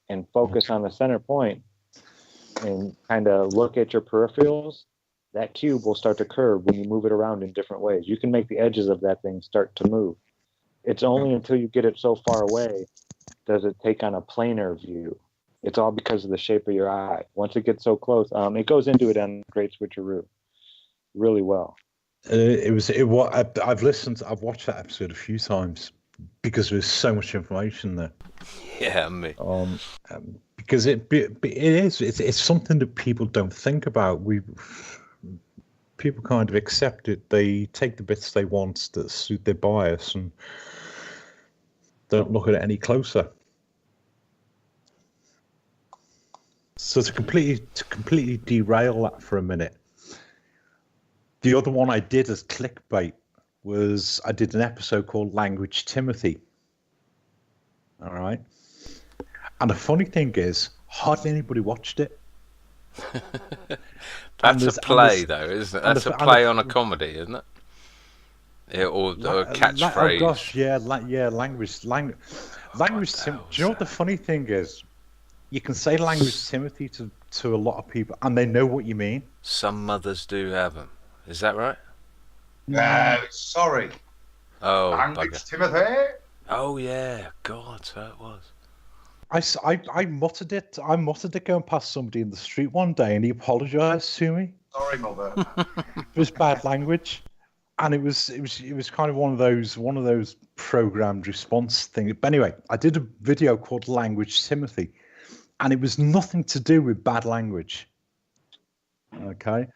and focus on the center point and kind of look at your peripherals, that cube will start to curve when you move it around in different ways. You can make the edges of that thing start to move. It's only until you get it so far away does it take on a planar view. It's all because of the shape of your eye. Once it gets so close, it goes into it on Great Switcheroo really well. I've watched that episode a few times because there's so much information there. Yeah, me. Because it's something that people don't think about. People kind of accept it. They take the bits they want that suit their bias and don't look at it any closer. So to completely derail that for a minute, the other one I did as clickbait was I did an episode called Language Timothy. All right. And the funny thing is, hardly anybody watched it. That's a play, though, isn't it? That's a play on a comedy, isn't it? Or a catchphrase. Oh gosh, yeah, language. Do you know what the funny thing is? You can say Language Timothy to a lot of people, and they know what you mean. Some mothers do have them. Is that right? Sorry. Oh, Language Timothy. Oh yeah, God, so it was. I muttered it. I muttered it going past somebody in the street one day, and he apologised to me. Sorry, mother. It was bad language, and it was kind of one of those programmed response things. But anyway, I did a video called Language Timothy, and it was nothing to do with bad language. Okay.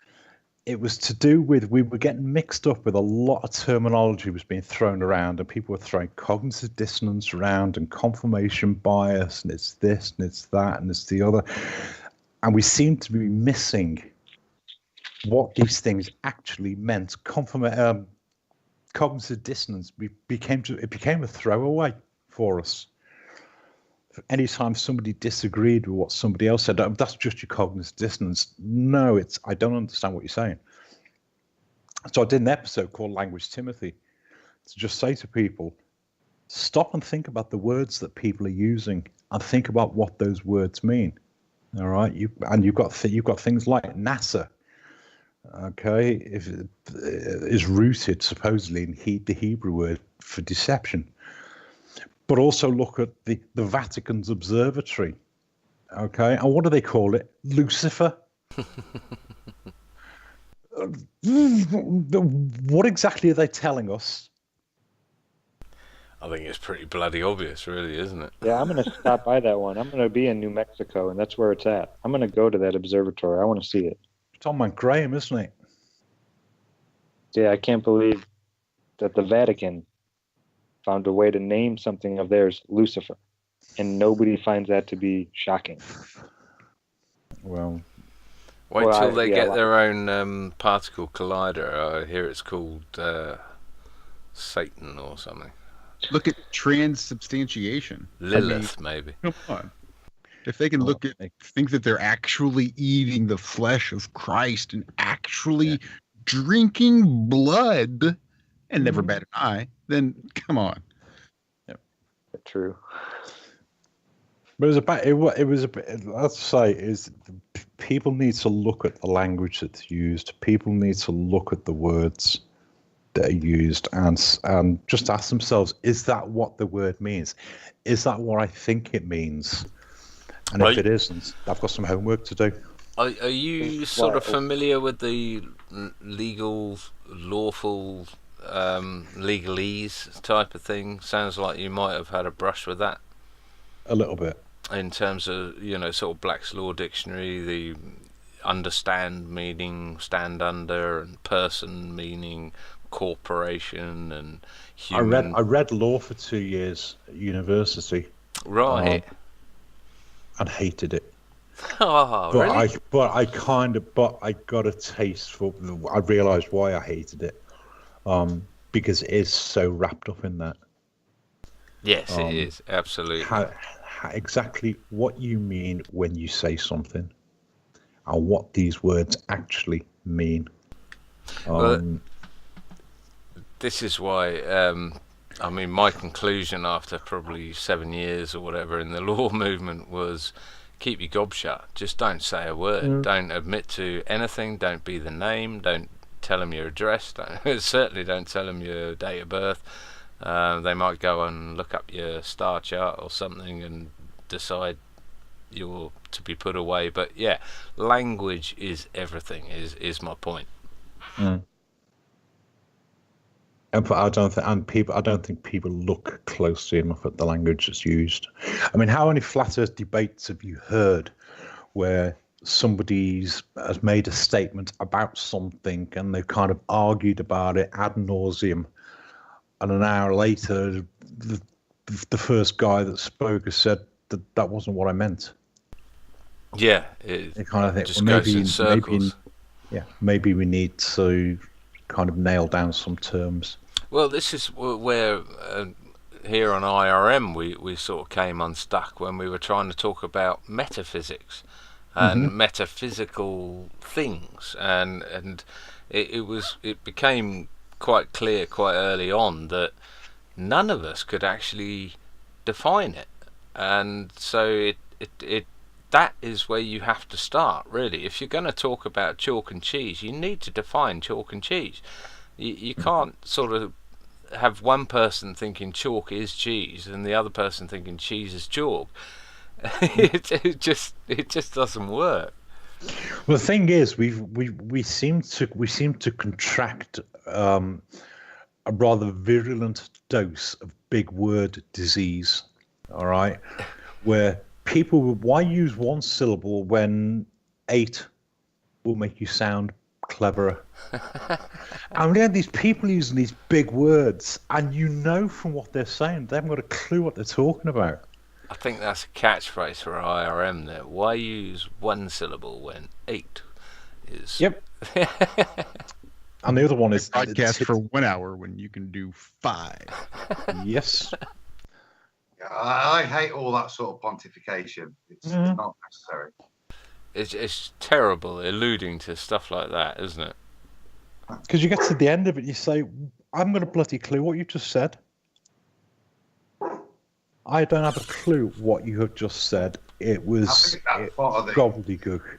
It was to do with we were getting mixed up with a lot of terminology was being thrown around, and people were throwing cognitive dissonance around and confirmation bias, and it's this and it's that and it's the other, and we seemed to be missing what these things actually meant. Cognitive dissonance became a throwaway for us. Anytime somebody disagreed with what somebody else said, that's just your cognitive dissonance. No, I don't understand what you're saying. So I did an episode called Language Timothy to just say to people, stop and think about the words that people are using and think about what those words mean. All right, you've got things like NASA. Okay, if it is rooted supposedly in the Hebrew word for deception. But also look at the Vatican's observatory. Okay, and what do they call it? Lucifer. What exactly are they telling us? I think it's pretty bloody obvious, really, isn't it? Yeah, I'm going to stop by that one. I'm going to be in New Mexico, and that's where it's at. I'm going to go to that observatory. I want to see it. Tom and Graham, isn't it? Yeah, I can't believe that the Vatican found a way to name something of theirs Lucifer, and nobody finds that to be shocking. Well, wait till they get their own particle collider. I hear it's called Satan or something. Look at transubstantiation. Lilith, maybe. Come on. If they can think that they're actually eating the flesh of Christ and actually drinking blood and never bat an eye, then come on. Yep. True. But it was let's say is people need to look at the language that's used. People need to look at the words that are used and just ask themselves, is that what the word means? Is that what I think it means? And if it isn't, I've got some homework to do. Are you sort of familiar with the lawful legalese type of thing? Sounds like you might have had a brush with that. A little bit. In terms of, sort of Black's Law Dictionary, the understand meaning stand under, and person meaning corporation, and human. I read law for 2 years at university. Right. And hated it. Oh, really? But I got a taste for. I realised why I hated it, because it is so wrapped up in that. Yes, it is absolutely. Exactly what you mean when you say something, and what these words actually mean. This is why. My conclusion after probably 7 years or whatever in the law movement was, keep your gob shut. Just don't say a word. Don't admit to anything. Don't be the name. Don't tell them your address. Certainly don't tell them your date of birth. They might go and look up your star chart or something and decide you're to be put away. But yeah, language is everything. Is my point. And I don't think people look closely enough at the language that's used. I mean, how many flat Earth debates have you heard where somebody has made a statement about something and they've kind of argued about it ad nauseum, and an hour later, the first guy that spoke has said that wasn't what I meant. Yeah, it kind of think, just goes in circles. Maybe we need to kind of nail down some terms. Well, this is where here on IRM we sort of came unstuck when we were trying to talk about metaphysics and metaphysical things, and it became quite clear quite early on that none of us could actually define it, and so it that is where you have to start, really. If you're going to talk about chalk and cheese, you need to define chalk and cheese. You can't sort of have one person thinking chalk is cheese and the other person thinking cheese is chalk. it just doesn't work. Well, the thing is, we seem to contract a rather virulent dose of big word disease. All right, where people why use one syllable when 8 will make you sound cleverer. And we have these people using these big words, and from what they're saying, they haven't got a clue what they're talking about. I think that's a catchphrase for IRM there. Why use one syllable when 8 is... Yep. And the other one is... Podcast for 1 hour when you can do 5. Yes. I hate all that sort of pontification. It's not necessary. It's terrible alluding to stuff like that, isn't it? Because you get to the end of it, you say, I haven't got a bloody clue what you just said. I don't have a clue what you have just said. It was gobbledygook.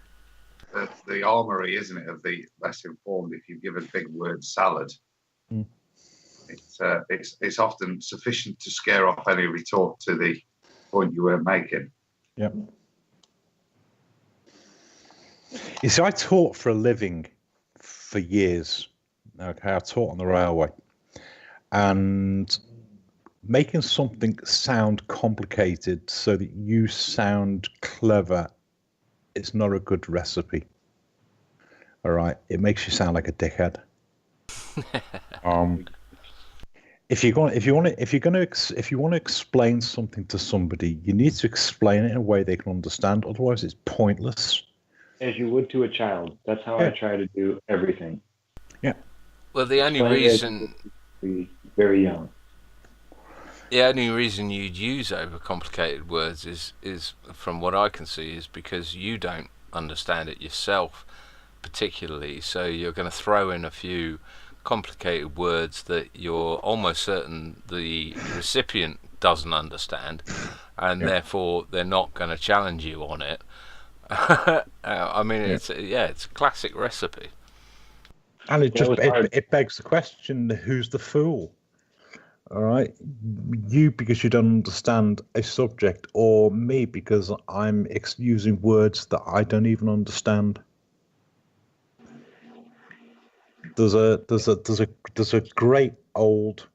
The armory, isn't it, of the less informed? If you give a big word salad, it's often sufficient to scare off any retort to the point you were making. Yep. You see, I taught for a living for for years. Okay, I taught on the railway, and making something sound complicated so that you sound clever is not a good recipe. All right, it makes you sound like a dickhead. If you want to explain something to somebody, you need to explain it in a way they can understand. Otherwise, it's pointless. As you would to a child. That's how I try to do everything. Yeah. Well, the only reason very young. The only reason you'd use overcomplicated words is from what I can see, is because you don't understand it yourself particularly. So you're going to throw in a few complicated words that you're almost certain the recipient doesn't understand, and therefore they're not going to challenge you on it. I mean, it's a classic recipe. And it begs the question: who's the fool? All right, you because you don't understand a subject, or me because I'm using words that I don't even understand. There's a great old.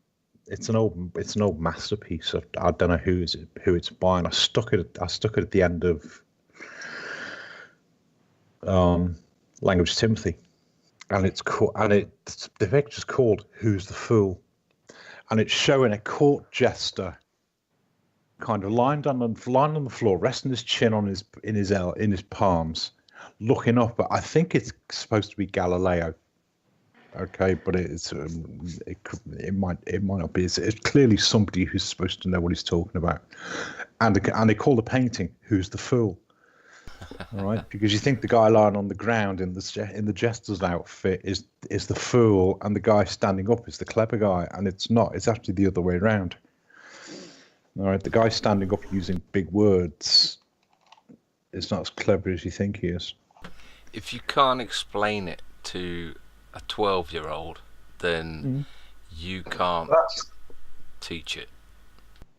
It's an old masterpiece. I don't know who it's by, and I stuck it at the end of Language Timothy, and the picture's called "Who's the Fool," and it's showing a court jester kind of lying on the floor, resting his chin on in his palms, looking up. I think it's supposed to be Galileo. Okay, but it might not be. It's clearly somebody who's supposed to know what he's talking about, and they call the painting "Who's the Fool." All right, because you think the guy lying on the ground in the jester's outfit is the fool, and the guy standing up is the clever guy, and it's not. It's actually the other way around. All right, the guy standing up using big words is not as clever as you think he is. If you can't explain it to a 12-year-old, then you can't teach it.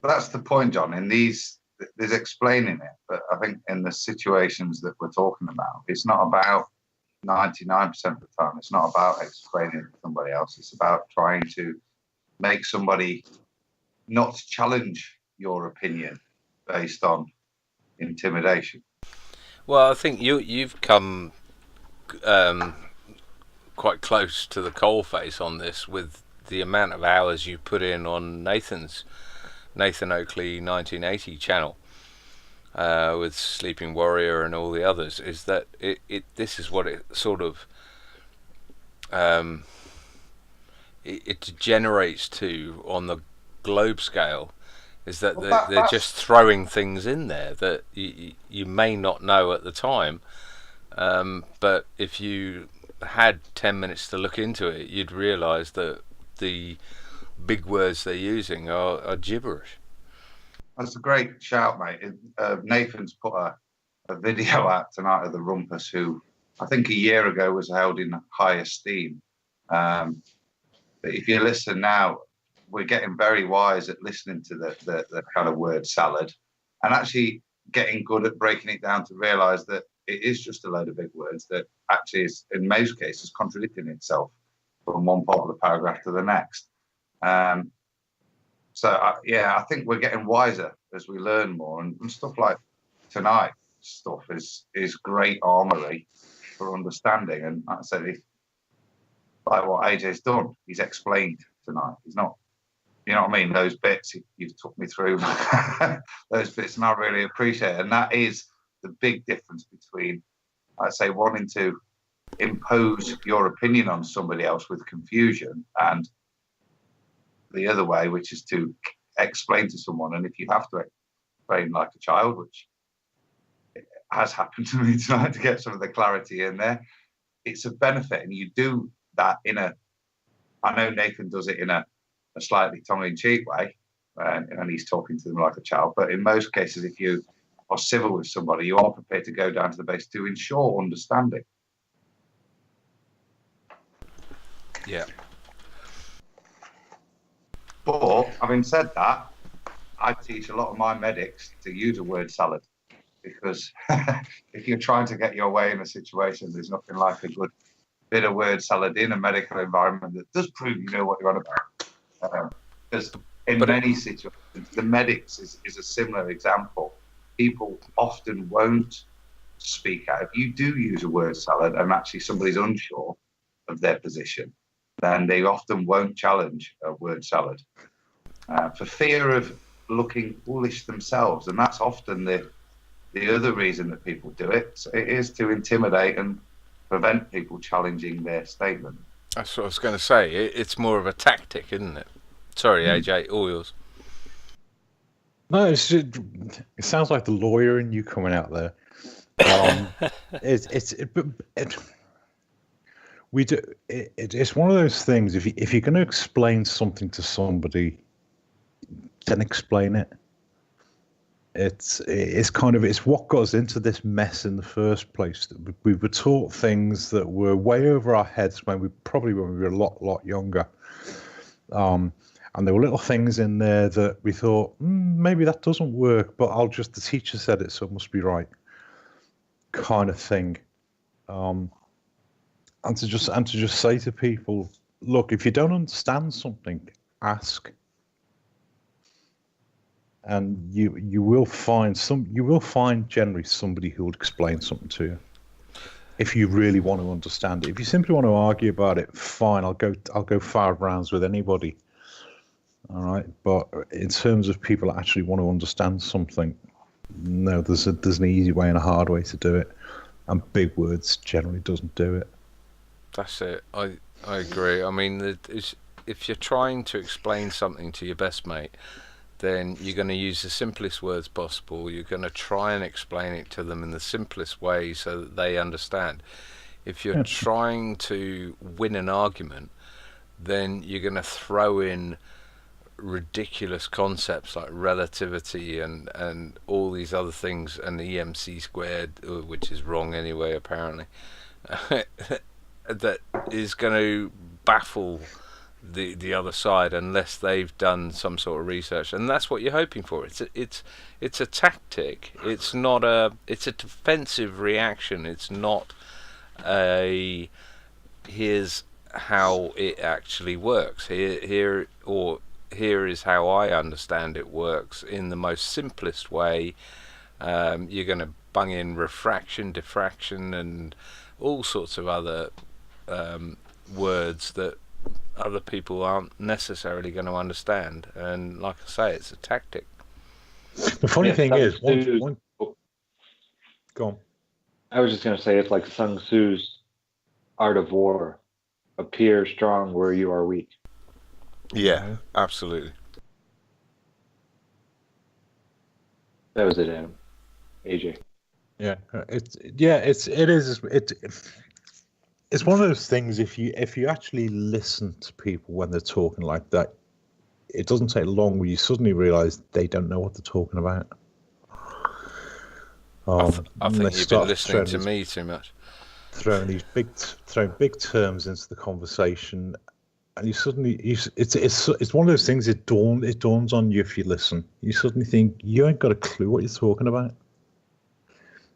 That's the point, John. In there's explaining it, but I think in the situations that we're talking about, it's not about 99% of the time. It's not about explaining it to somebody else. It's about trying to make somebody not challenge your opinion based on intimidation. Well, I think you've come quite close to the coalface on this with the amount of hours you put in on Nathan Oakley 1980 channel with Sleeping Warrior and all the others. Is that this is what it sort of it degenerates to on the globe scale, is that they're just throwing things in there that you may not know at the time, but if you had 10 minutes to look into it, you'd realise that the big words they're using are gibberish. That's a great shout, mate. Nathan's put a video out tonight of the Rumpus, who I think a year ago was held in high esteem. But if you listen now, we're getting very wise at listening to the kind of word salad, and actually getting good at breaking it down to realise that it is just a load of big words that actually is, in most cases, contradicting itself from one part of the paragraph to the next. I think we're getting wiser as we learn more, and stuff like tonight stuff is great armory for understanding. And like I said, like what AJ's done, he's explained tonight. He's not, you know what I mean? Those bits you've took me through, those bits, and I really appreciate it. And that is the big difference between, I'd say, wanting to impose your opinion on somebody else with confusion, and the other way, which is to explain to someone. And if you have to explain like a child, which has happened to me tonight, to get some of the clarity in there, it's a benefit. And you do that I know Nathan does it in a slightly tongue-in-cheek way, and he's talking to them like a child. But in most cases, if you are civil with somebody, you are prepared to go down to the base to ensure understanding. Yeah. But having said that, I teach a lot of my medics to use a word salad, because if you're trying to get your way in a situation, there's nothing like a good bit of word salad in a medical environment that does prove you know what you're on about. Because in many situations, the medics is a similar example. People often won't speak out. If you do use a word salad and actually somebody's unsure of their position, then they often won't challenge a word salad for fear of looking foolish themselves. And that's often the other reason that people do it. So it is to intimidate and prevent people challenging their statement. That's what I was going to say. It's more of a tactic, isn't it? Sorry, AJ, all yours. No, it sounds like the lawyer in you coming out there. It's one of those things. If you're going to explain something to somebody, then explain it. It's what got us into this mess in the first place. We were taught things that were way over our heads when we were a lot younger. And there were little things in there that we thought, maybe that doesn't work, but the teacher said it, so it must be right, kind of thing. And to just say to people, look, if you don't understand something, ask. And you will find generally somebody who will explain something to you. If you really want to understand it. If you simply want to argue about it, fine, I'll go 5 rounds with anybody. All right, but in terms of people that actually want to understand something, no, there's an easy way and a hard way to do it, and big words generally doesn't do it. That's it. I agree. I mean, if you're trying to explain something to your best mate, then you're going to use the simplest words possible. You're going to try and explain it to them in the simplest way so that they understand. If you're trying to win an argument, then you're going to throw in ridiculous concepts like relativity and all these other things, and the EMC squared, which is wrong anyway apparently, that is going to baffle the other side unless they've done some sort of research, and that's what you're hoping for. It's a tactic. It's a defensive reaction. It's not a here's how it actually works. Here is how I understand it works in the most simplest way. You're going to bung in refraction, diffraction, and all sorts of other words that other people aren't necessarily going to understand. And like I say, it's a tactic. The funny thing is, go on. I was just going to say it's like Sun Tzu's Art of War. Appear strong where you are weak. Yeah, absolutely. That was it, Adam. AJ. Yeah, it's one of those things. If you actually listen to people when they're talking like that, it doesn't take long when you suddenly realise they don't know what they're talking about. I think you've been listening to me too much. Throwing big terms into the conversation. And it's one of those things. It dawns on you if you listen. You suddenly think you ain't got a clue what you're talking about.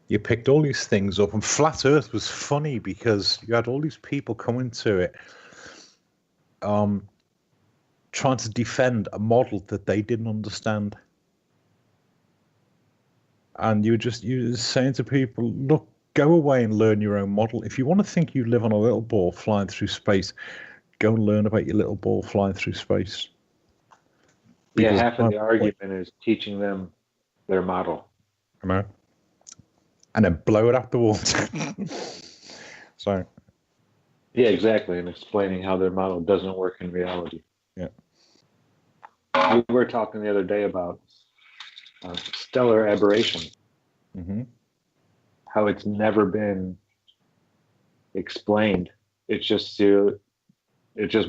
You picked all these things up, and Flat Earth was funny because you had all these people coming to it, trying to defend a model that they didn't understand. And you were saying to people, look, go away and learn your own model. If you want to think you live on a little ball flying through space, go and learn about your little ball flying through space. Because half of the argument is teaching them their model. And then blow it up the wall. So. Yeah, exactly. And explaining how their model doesn't work in reality. Yeah. We were talking the other day about stellar aberration. Mm-hmm. How it's never been explained. It's just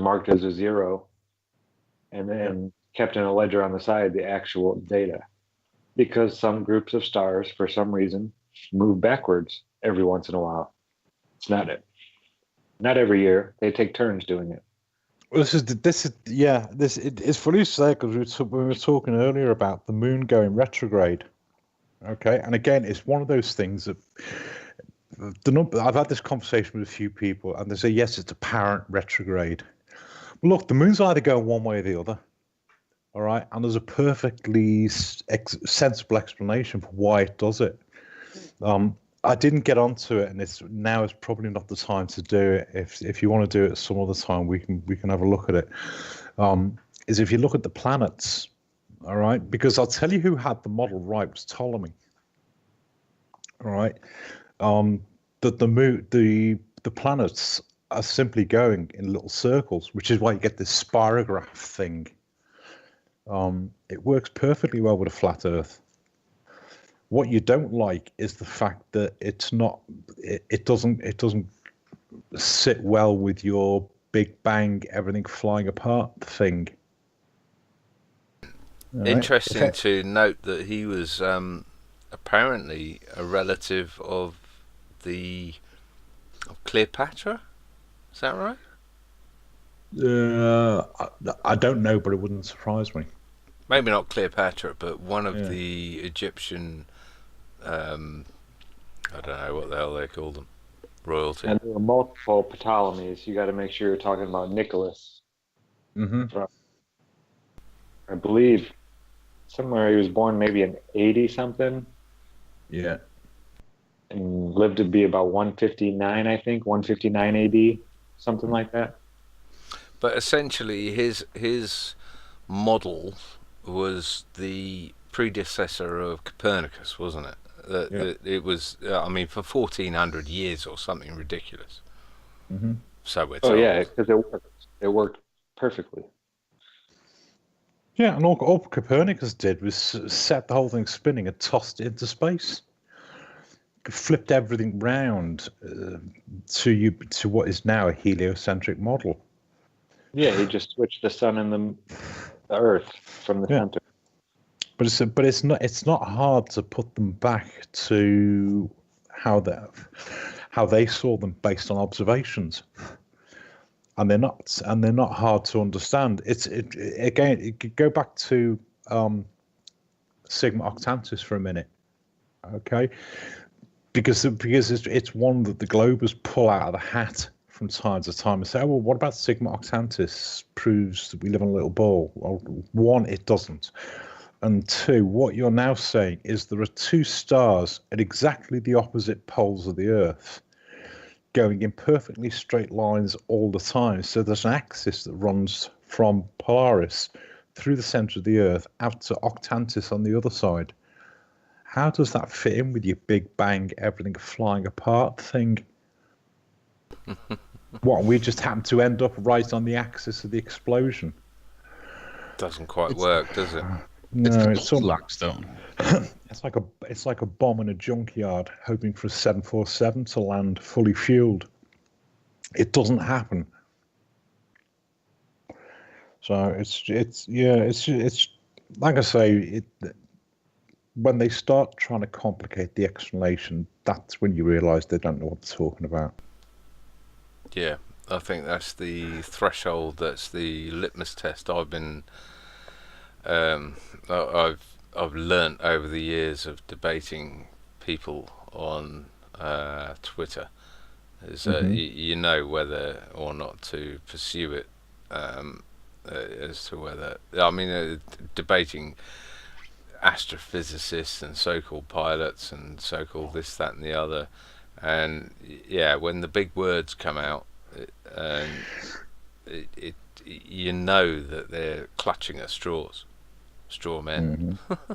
marked as a 0 and then kept in a ledger on the side, the actual data. Because some groups of stars, for some reason, move backwards every once in a while. It's not it. Not every year. They take turns doing it. Well, it's funny to say because we were talking earlier about the moon going retrograde. Okay, and again, it's one of those things that I've had this conversation with a few people, and they say yes, it's apparent retrograde. Well, look, the moon's either going one way or the other. All right, and there's a perfectly sensible explanation for why it does it. I didn't get onto it, and now is probably not the time to do it. If you want to do it some other time, we can have a look at it. Is if you look at the planets, all right, because I'll tell you who had the model right was Ptolemy. All right, the planets are simply going in little circles, which is why you get this spirograph thing. It works perfectly well with a flat Earth. What you don't like is the fact that it's not. It doesn't sit well with your Big Bang, everything flying apart thing. Right. Interesting to note that he was apparently a relative of Cleopatra. Is that right? I don't know, but it wouldn't surprise me. Maybe not Cleopatra, but one of the Egyptian, I don't know what the hell they called them, royalty. And there were multiple Ptolemies. You got to make sure you're talking about Nicholas. Mm-hmm. I believe somewhere he was born maybe in 80 something. Yeah. And lived to be about 159, I think, 159 AD, something like that. But essentially, his model was the predecessor of Copernicus, wasn't it? It was, I mean, for 1400 years or something ridiculous. Mm-hmm. So it's because it worked perfectly. Yeah, and all Copernicus did was set the whole thing spinning and tossed it into space. Flipped everything round to what is now a heliocentric model. Yeah, he just switched the sun and the Earth from the center. But it's not hard to put them back to how they saw them based on observations, and they're not hard to understand. Again, you could go back to Sigma Octantis for a minute, okay? Because it's one that the Globers pull out of the hat from time to time and say, oh, well, what about Sigma Octantis proves that we live on a little ball? Well, one, it doesn't. And two, what you're now saying is there are two stars at exactly the opposite poles of the Earth going in perfectly straight lines all the time. So there's an axis that runs from Polaris through the center of the Earth out to Octantis on the other side. How does that fit in with your Big Bang, everything flying apart thing? What, we just happen to end up right on the axis of the explosion? Doesn't quite work, does it? No, it's Lockstone. It's like a bomb in a junkyard hoping for a 747 to land fully fueled. It doesn't happen. So it's like I say, when they start trying to complicate the explanation, that's when you realise they don't know what they're talking about. Yeah, I think that's the threshold. That's the litmus test. I've learnt over the years of debating people on Twitter, is you know whether or not to pursue it, as to whether, I mean, debating astrophysicists and so-called pilots and so-called this, that, and the other, and yeah, when the big words come out, you know that they're clutching at straw men. Mm-hmm.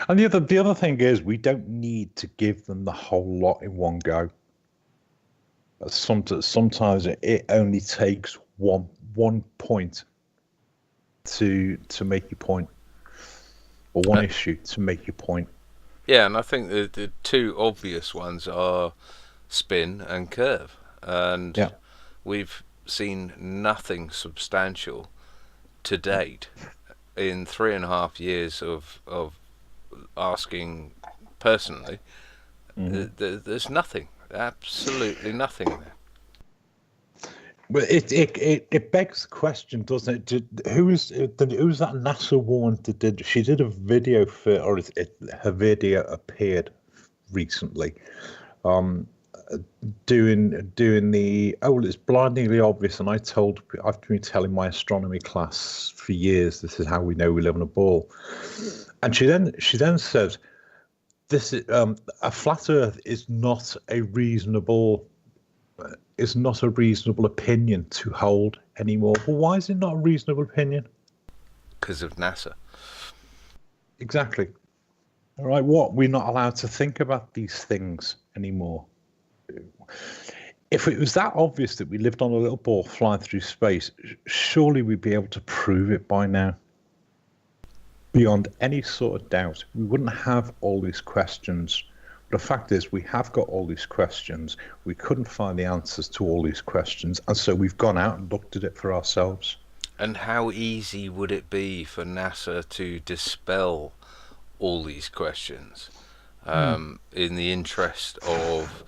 And the other thing is, we don't need to give them the whole lot in one go. Sometimes it only takes one point to make your point, or one issue to make your point. Yeah, and I think the two obvious ones are spin and curve, and we've seen nothing substantial to date in 3.5 years of asking personally. There's nothing, absolutely nothing there. Well, it begs the question, doesn't it? Who was that NASA woman that did? She did a video for, or her video appeared recently, doing the it's blindingly obvious, and I've been telling my astronomy class for years, this is how we know we live on a ball. And she then said, this is a flat Earth is not a reasonable opinion to hold anymore. Well, why is it not a reasonable opinion? Because of NASA. Exactly. All right, we're not allowed to think about these things anymore. If it was that obvious that we lived on a little ball flying through space, surely we'd be able to prove it by now. Beyond any sort of doubt, we wouldn't have all these questions. But the fact is, we have got all these questions. We couldn't find the answers to all these questions, and so we've gone out and looked at it for ourselves. And how easy would it be for NASA to dispel all these questions in the interest of,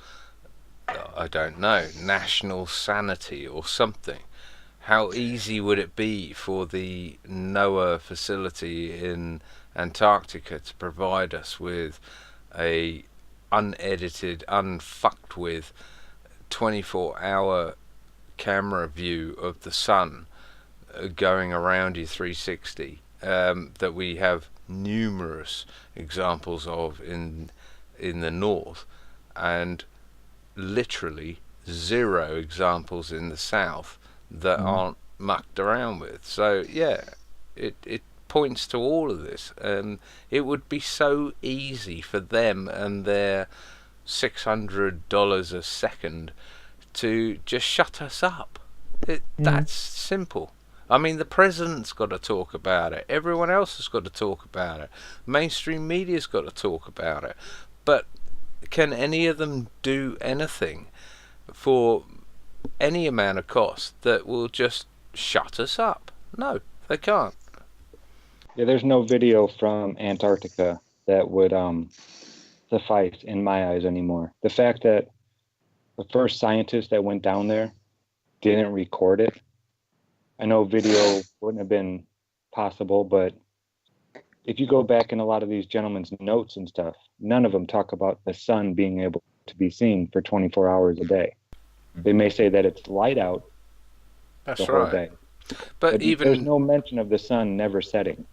I don't know, national sanity or something? How easy would it be for the NOAA facility in Antarctica to provide us with a unedited, unfucked with 24-hour camera view of the sun going around you 360 that we have numerous examples of in the north, and literally zero examples in the south that aren't mucked around with. So yeah, it points to all of this. It would be so easy for them and their $600 a second to just shut us up. That's simple. I mean, the president's got to talk about it. Everyone else has got to talk about it. Mainstream media's got to talk about it. But can any of them do anything for any amount of cost that will just shut us up? No, they can't. Yeah, there's no video from Antarctica that would suffice in my eyes anymore. The fact that the first scientist that went down there didn't record it, I know video wouldn't have been possible, but if you go back in a lot of these gentlemen's notes and stuff, none of them talk about the sun being able to be seen for 24 hours a day. They may say that it's light out the whole day. But even there's no mention of the sun never setting.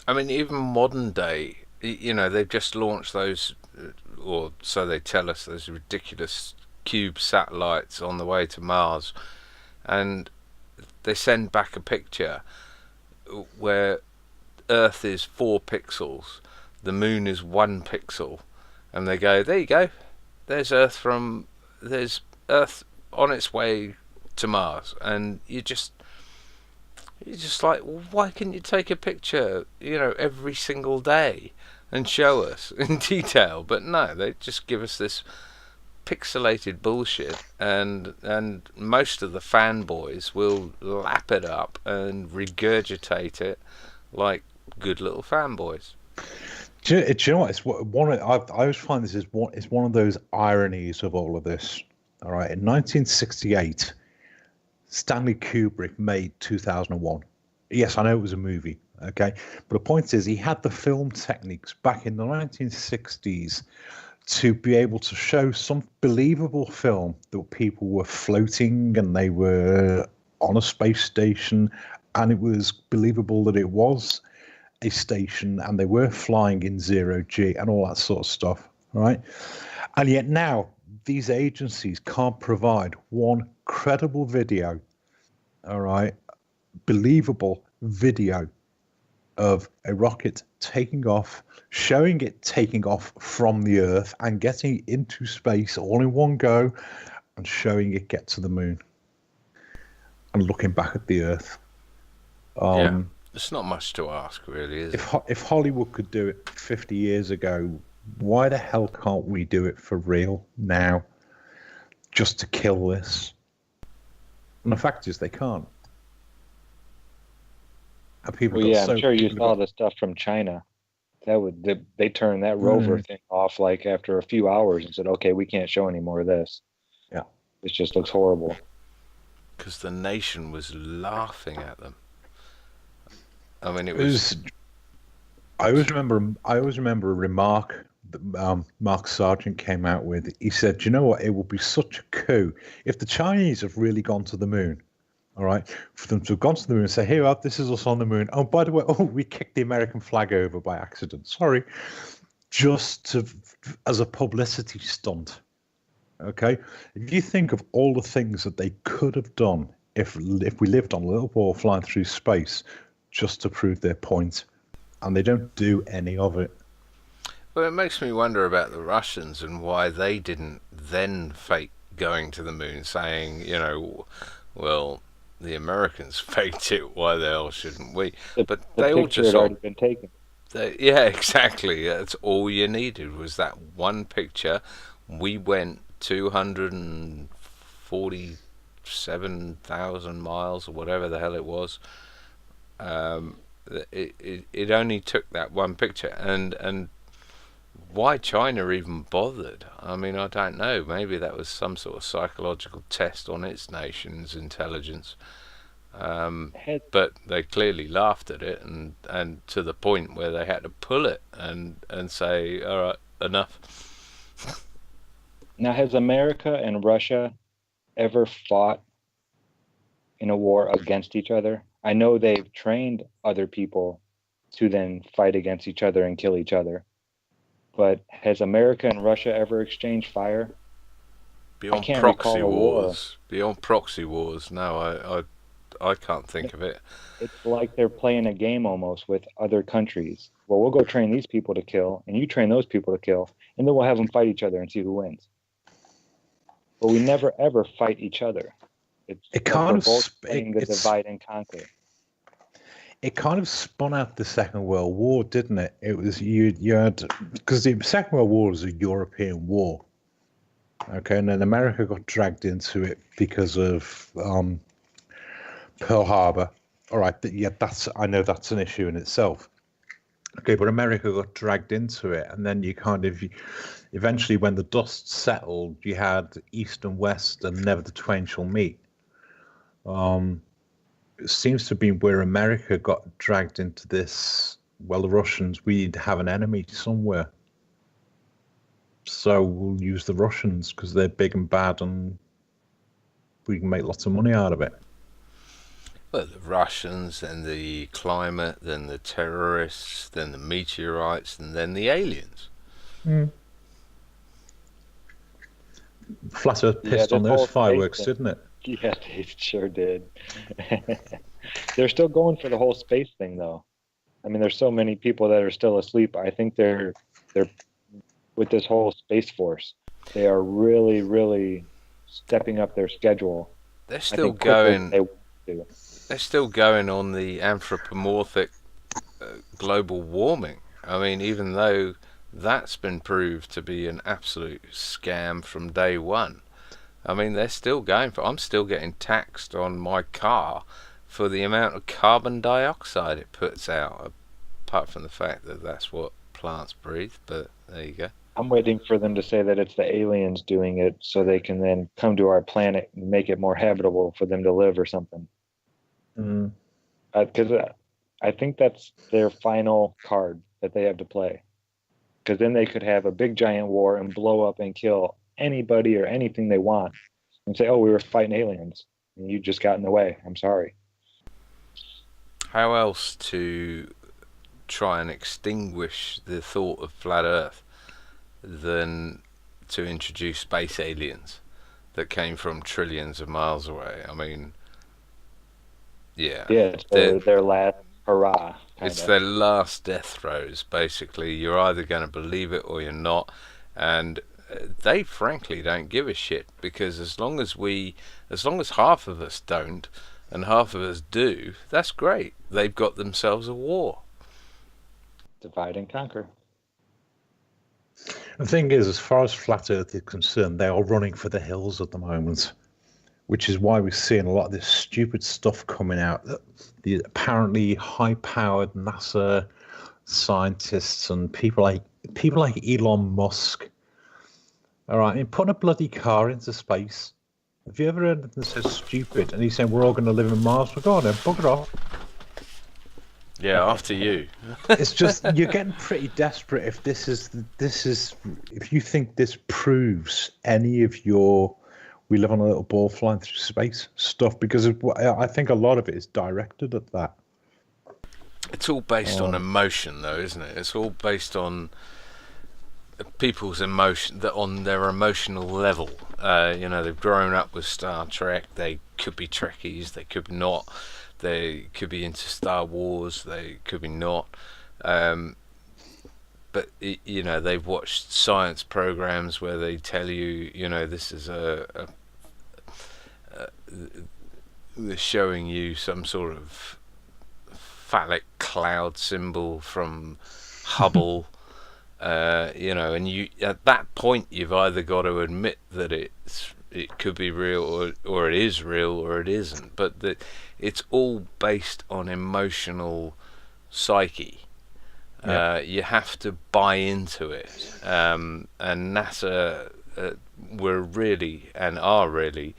I mean, even modern day, they've just launched those, or so they tell us, those ridiculous cube satellites on the way to Mars, and they send back a picture where Earth is 4 pixels, the moon is 1 pixel, and they go, there you go, there's Earth on its way to Mars. And you're just like, well, why can't you take a picture every single day and show us in detail? But no, they just give us this pixelated bullshit, and most of the fanboys will lap it up and regurgitate it like good little fanboys. Do you know what? It's I always find this is one of those ironies of all of this. All right, in 1968, Stanley Kubrick made 2001. Yes, I know it was a movie, okay, but the point is, he had the film techniques back in the 1960s to be able to show some believable film that people were floating and they were on a space station, and it was believable that it was a station and they were flying in 0G and all that sort of stuff, right? And yet now these agencies can't provide one credible video, all right, believable video of a rocket taking off, showing it taking off from the Earth and getting into space all in one go, and showing it get to the moon and looking back at the Earth. Yeah, it's not much to ask, really, is it? If Hollywood could do it 50 years ago, why the hell can't we do it for real now, just to kill this? And the fact is, they can't. I'm sure you saw the stuff from China. They turned that rover thing off like after a few hours and said, "Okay, we can't show any more of this." Yeah, this just looks horrible. Because the nation was laughing at them. I mean, it was. I always remember a remark Mark Sargent came out with. He said, "Do you know what? It will be such a coup if the Chinese have really gone to the moon. All right, for them to have gone to the moon and say, here, this is us on the moon. Oh, by the way, we kicked the American flag over by accident. Sorry, just as a publicity stunt. Okay, if you think of all the things that they could have done if we lived on a little ball flying through space, just to prove their point, and they don't do any of it." Well, it makes me wonder about the Russians and why they didn't then fake going to the moon, saying, well, the Americans faked it. Why the hell shouldn't we? But they all just had already been taken. Yeah, exactly. That's all you needed was that one picture. We went 247,000 miles or whatever the hell it was. It only took that one picture, and why China even bothered? I mean, I don't know. Maybe that was some sort of psychological test on its nation's intelligence. But they clearly laughed at it, and to the point where they had to pull it and say, all right, enough. Now, has America and Russia ever fought in a war against each other? I know they've trained other people to then fight against each other and kill each other. But has America and Russia ever exchanged fire? Beyond proxy wars. Beyond proxy wars. No, I can't think of it. It's like they're playing a game almost with other countries. Well, we'll go train these people to kill, and you train those people to kill, and then we'll have them fight each other and see who wins. But we never ever fight each other. It kind of divide and conquer. It kind of spun out the Second World War, didn't it? It was you had, because the Second World War was a European war. Okay, and then America got dragged into it because of Pearl Harbor. All right, I know that's an issue in itself. Okay, but America got dragged into it, and then eventually, when the dust settled, you had East and West, and never the twain shall meet. It seems to be where America got dragged into this. Well, the Russians, we have an enemy somewhere, so we'll use the Russians because they're big and bad, and we can make lots of money out of it. Well, the Russians, then the climate, then the terrorists, then the meteorites, and then the aliens. Flat Earth pissed on those fireworks, didn't it? Yeah, they sure did. They're still going for the whole space thing, though. I mean, there's so many people that are still asleep. I think they're with this whole Space Force. They are really, really stepping up their schedule. They're still going. They're still going on the anthropomorphic global warming. I mean, even though that's been proved to be an absolute scam from day one. I mean, they're still going for. I'm still getting taxed on my car for the amount of carbon dioxide it puts out. Apart from the fact that that's what plants breathe, but there you go. I'm waiting for them to say that it's the aliens doing it, so they can then come to our planet and make it more habitable for them to live or something. Because I think that's their final card that they have to play. Because then they could have a big giant war and blow up and kill anybody or anything they want and say, oh, we were fighting aliens and you just got in the way. I'm sorry. How else to try and extinguish the thought of flat Earth than to introduce space aliens that came from trillions of miles away? I mean, yeah, it's their last hurrah. It's their last death throes, basically. You're either going to believe it or you're not, and they frankly don't give a shit, because as long as half of us don't and half of us do, that's great. They've got themselves a war. Divide and conquer. The thing is, as far as flat Earth is concerned, they are running for the hills at the moment, which is why we're seeing a lot of this stupid stuff coming out. The apparently high-powered NASA scientists and people like Elon Musk. All right, I mean, putting a bloody car into space. Have you ever heard anything so stupid? And he's saying we're all going to live in Mars. Well, go on then, bugger off. Yeah, after you. It's just you're getting pretty desperate if if you think this proves any of your we live on a little ball flying through space stuff, because I think a lot of it is directed at that. It's all based on emotion, though, isn't it? It's all based on people's emotion, on their emotional level. They've grown up with Star Trek. They could be Trekkies. They could not. They could be into Star Wars. They could be not. But they've watched science programs where they tell you, this is they're showing you some sort of phallic cloud symbol from Hubble. And you at that point you've either got to admit that it could be real, or it is real, or it isn't. But it's all based on emotional psyche. You have to buy into it, and NASA were really and are really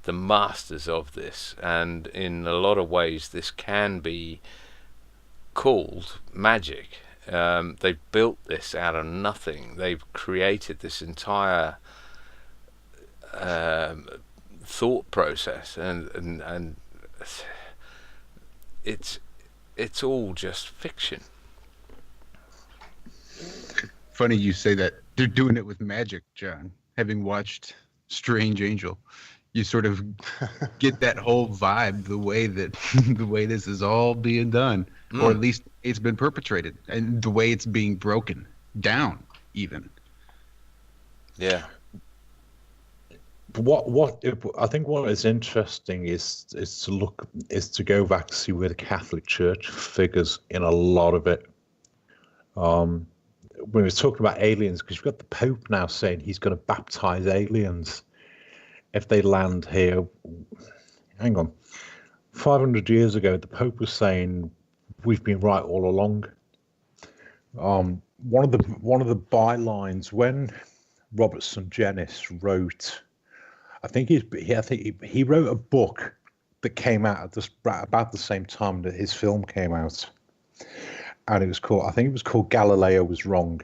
the masters of this. And in a lot of ways, this can be called magic. They've built this out of nothing. They've created this entire thought process, and it's all just fiction. Funny you say that. They're doing it with magic, John. Having watched Strange Angel, you sort of get that whole vibe, the way this is all being done, or at least it's been perpetrated, and the way it's being broken down, even. Yeah. What I think what is interesting is to go back to see where the Catholic Church figures in a lot of it. When we're talking about aliens, because you've got the Pope now saying he's going to baptize aliens if they land here. Hang on, 500 years ago, the Pope was saying we've been right all along. One of the bylines when Robert Sungenis wrote, I think he wrote a book that came out at about the same time that his film came out, and it was called Galileo Was Wrong,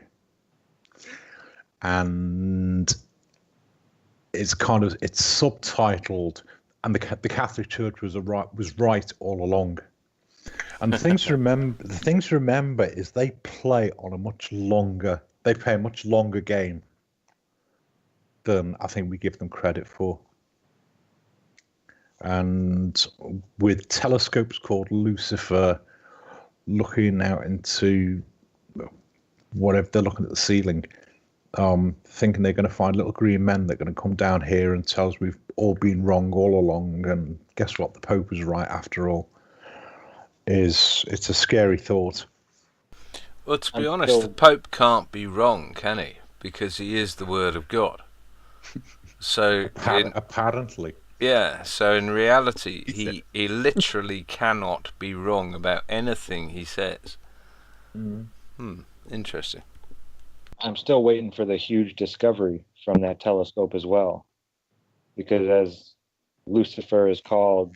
and it's subtitled, and the Catholic Church was right all along. And the things to remember is they play a much longer game than I think we give them credit for. And with telescopes called Lucifer looking out into whatever they're looking at the ceiling, thinking they're going to find little green men that are going to come down here and tell us we've all been wrong all along, and guess what, the Pope was right after all. It's a scary thought. Well, to be honest, the Pope can't be wrong, can he? Because he is the Word of God. So apparently. Yeah, so in reality, he literally cannot be wrong about anything he says. Interesting. I'm still waiting for the huge discovery from that telescope as well, because as Lucifer is called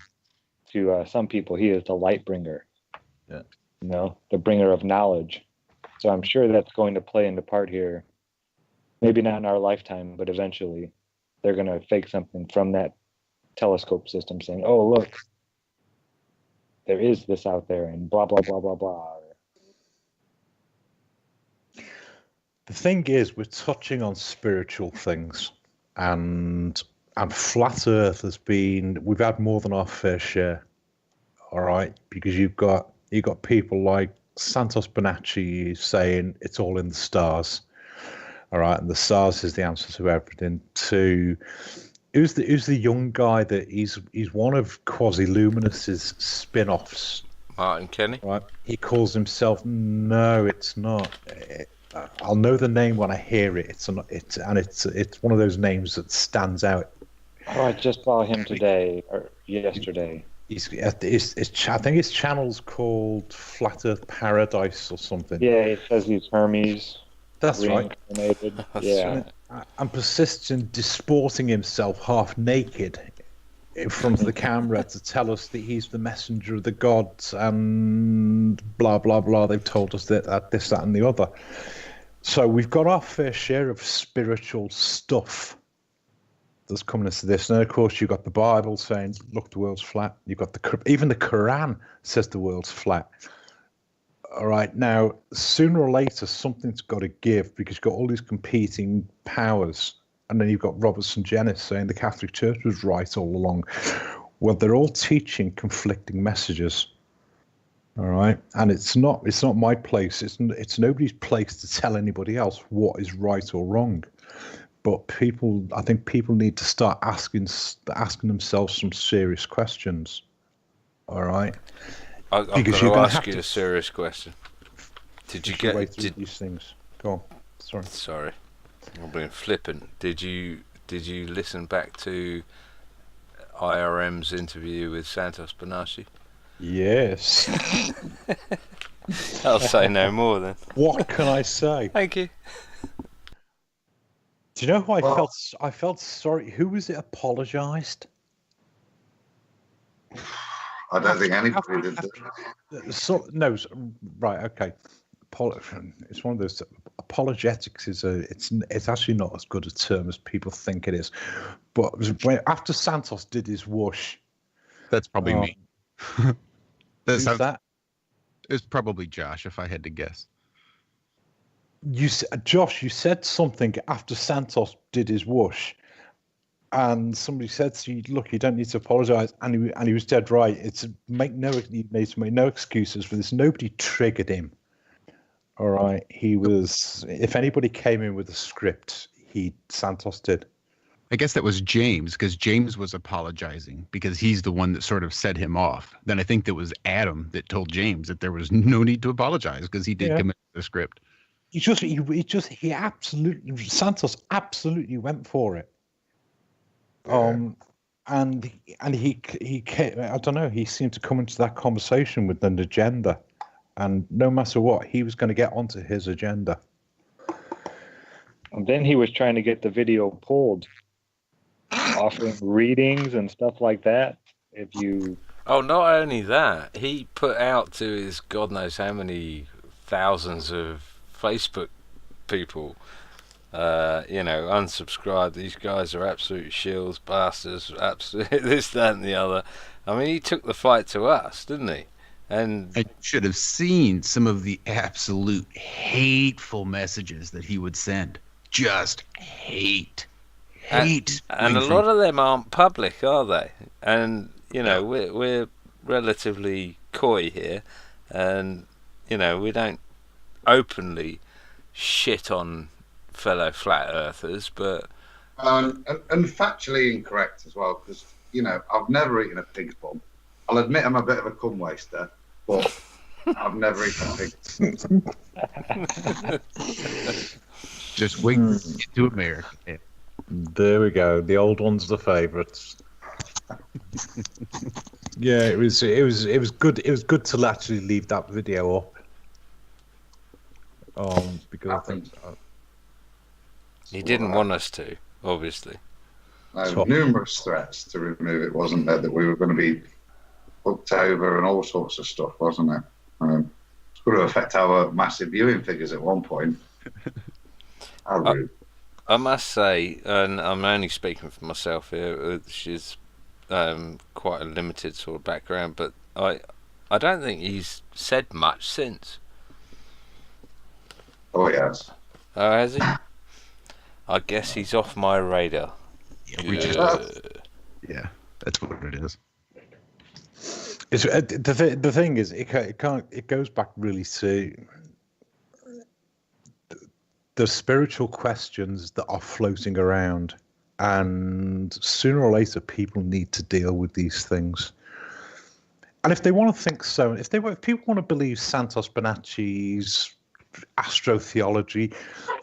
to some people, he is the light bringer. Yeah. The bringer of knowledge. So I'm sure that's going to play into part here. Maybe not in our lifetime, but eventually they're going to fake something from that telescope system saying, oh, look, there is this out there, and blah, blah, blah, blah, blah. The thing is, we're touching on spiritual things, and flat Earth we've had more than our fair share. All right, because you've got people like Santos Bonacci saying it's all in the stars. All right, and the stars is the answer to everything. Who's the young guy that he's one of Quasi-Luminous's spin-offs? Martin Kenny. Right, he calls himself. No, it's not. I'll know the name when I hear it. It's one of those names that stands out. Oh, I just saw him today or yesterday. I think his channel's called Flat Earth Paradise or something. Yeah, it says he's Hermes. That's right. Yeah. And persists in disporting himself half naked in front of the camera to tell us that he's the messenger of the gods and blah, blah, blah. They've told us that this, that, and the other. So we've got our fair share of spiritual stuff that's coming into this. And of course, you've got the Bible saying, look, the world's flat. You've got even the Quran says the world's flat. All right. Now, sooner or later, something's got to give because you've got all these competing powers. And then you've got Robertson Jennings saying the Catholic Church was right all along. Well, they're all teaching conflicting messages. All right. And it's not my place. It's nobody's place to tell anybody else what is right or wrong. But I think people need to start asking themselves some serious questions. All right. I'm going to ask you a serious question. Did you get these things? Go on. Sorry, I'm being flippant. Did you listen back to IRM's interview with Santos Bonacci? Yes. I'll say no more then. What can I say? Thank you. Do you know who I felt sorry? Who was it apologised? I don't think anybody did that. No, right, okay. It's one of those. Apologetics it's actually not as good a term as people think it is. But after Santos did his whoosh, that's probably me. Who's that? It's probably Josh, if I had to guess. Josh, you said something after Santos did his whoosh. And somebody said to you, "Look, you don't need to apologise," and he was dead right. He needs to make no excuses for this. Nobody triggered him. All right, he was. If anybody came in with a script, Santos did. I guess that was James, because James was apologizing because he's the one that sort of set him off. Then I think that was Adam that told James that there was no need to apologize because he did commit the script. Santos absolutely went for it. And he I don't know, he seemed to come into that conversation with an agenda, and no matter what, he was going to get onto his agenda. And then he was trying to get the video pulled, offering readings and stuff like that. Oh, not only that, he put out to his God knows how many thousands of Facebook people, unsubscribe. These guys are absolute shills, bastards, absolute this, that, and the other. I mean, he took the fight to us, didn't he? And I should have seen some of the absolute hateful messages that he would send. Just hate. And a lot of them aren't public, are they? And we're relatively coy here, and we don't openly shit on fellow flat earthers, but and factually incorrect as well, because I've never eaten a pig's bum. I'll admit I'm a bit of a cum waster, but I've never eaten a pig. Just wait to America. Yeah. There we go. The old ones are the favourites. Yeah, it was good. It was good to actually leave that video up. Because I think he didn't want us to, obviously. Numerous threats to remove it, wasn't there? That we were going to be hooked over and all sorts of stuff, wasn't it? It's going to affect our massive viewing figures at one point. I must say, and I'm only speaking for myself here, she's quite a limited sort of background, but I don't think he's said much since. Oh, yes. Oh, has he? I guess he's off my radar. Yeah, that's what it is. It's the thing is, it goes back really to the spiritual questions that are floating around, and sooner or later, people need to deal with these things. And if they want to think so, if people want to believe Santos Bonacci's astrotheology,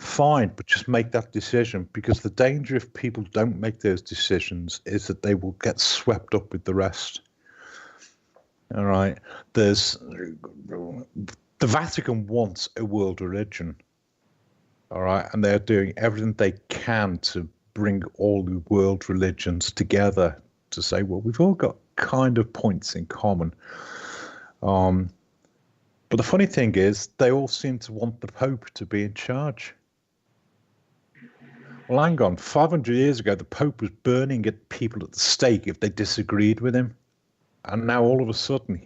fine, but just make that decision, because the danger if people don't make those decisions is that they will get swept up with the rest. All right, the Vatican wants a world religion. All right, and they're doing everything they can to bring all the world religions together to say, well, we've all got kind of points in common. But the funny thing is, they all seem to want the Pope to be in charge. Well, hang on. 500 years ago, the Pope was burning at people at the stake if they disagreed with him. And now all of a sudden,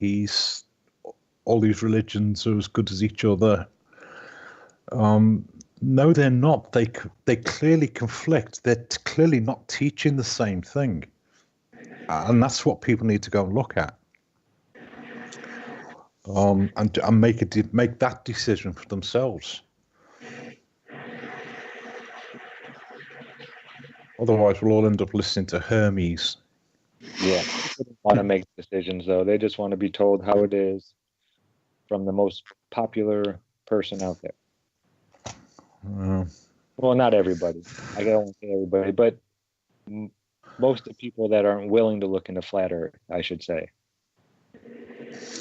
all these religions are as good as each other. No, they're not. They clearly conflict. They're clearly not teaching the same thing. And that's what people need to go and look at. And make that decision for themselves. Otherwise, we'll all end up listening to Hermes. Yeah, people don't want to make decisions, though. They just want to be told how it is from the most popular person out there. Well, not everybody. I don't say everybody, but most of the people that aren't willing to look into flat Earth, I should say.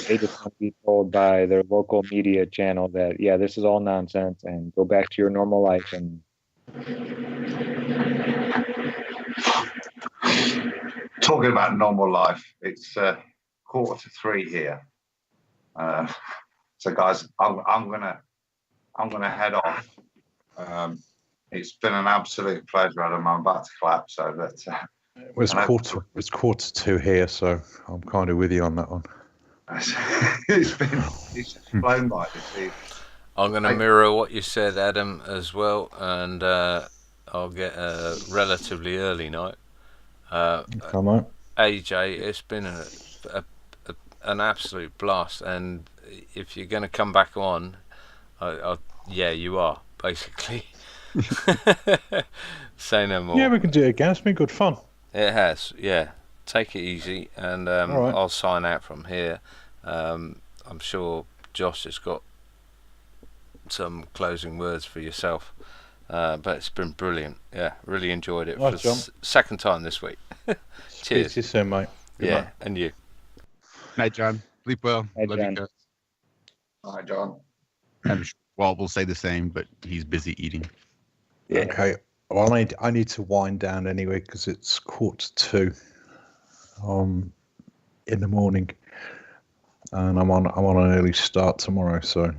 They just want to be told by their local media channel that, yeah, this is all nonsense, and go back to your normal life. And talking about normal life, it's 2:45 here. So, guys, I'm gonna head off. It's been an absolute pleasure, Adam. I'm about to clap, so that it's 2:45 here, so I'm kind of with you on that one. it's flown by this evening. I'm going to mirror what you said, Adam, as well, and I'll get a relatively early night. Come on, AJ, it's been an absolute blast, and if you're going to come back on, yeah, you are basically. Say no more. Yeah, we can do it again. It's been good fun. It has, yeah. Take it easy, and right. I'll sign out from here. I'm sure Josh has got some closing words for yourself, but it's been brilliant. Yeah, really enjoyed it. Right, for the second time this week. Cheers. Speak to you soon, mate. Good yeah, night. and you. Night, John. Sleep well. Night, Love John. you guys. Hi, John. I'm sure Walt will say the same, but he's busy eating. Yeah. Okay. Well, I need to wind down anyway because it's 2:45 in the morning, and I'm on an early start tomorrow. So,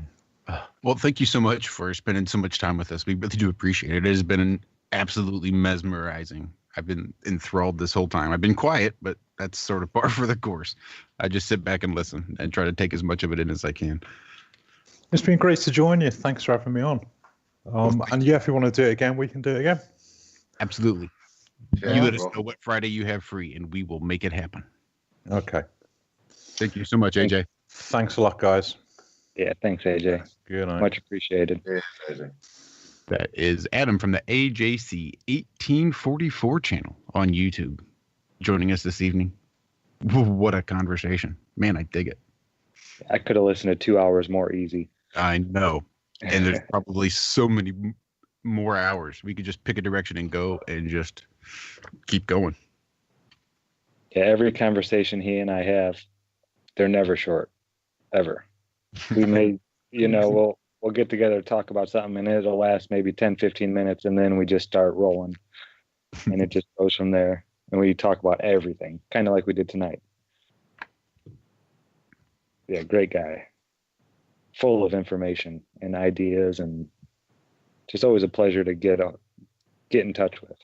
well, thank you so much for spending so much time with us. We really do appreciate it. It has been absolutely mesmerizing. I've been enthralled this whole time. I've been quiet, but that's sort of par for the course. I just sit back and listen and try to take as much of it in as I can. it's been great to join you. Thanks for having me on. And yeah, if you want to do it again, we can do it again. Absolutely. Yeah, You let us know what Friday you have free, and we will make it happen. Okay. Thank you so much, AJ. Thanks a lot, guys. Yeah, thanks, AJ. Good night. Much appreciated. Yeah, amazing. That is Adam from the Ajaycee1844 channel on YouTube joining us this evening. What a conversation. Man, I dig it. I could have listened to 2 hours more easy. I know. And there's probably so many more hours. We could just pick a direction and go and just keep going. Yeah, every conversation he and I have, they're never short, ever. We may, we'll get together, talk about something, and it'll last maybe 10, 15 minutes, and then we just start rolling. And it just goes from there. And we talk about everything, kind of like we did tonight. Yeah, great guy. Full of information and ideas, and just always a pleasure to get in touch with.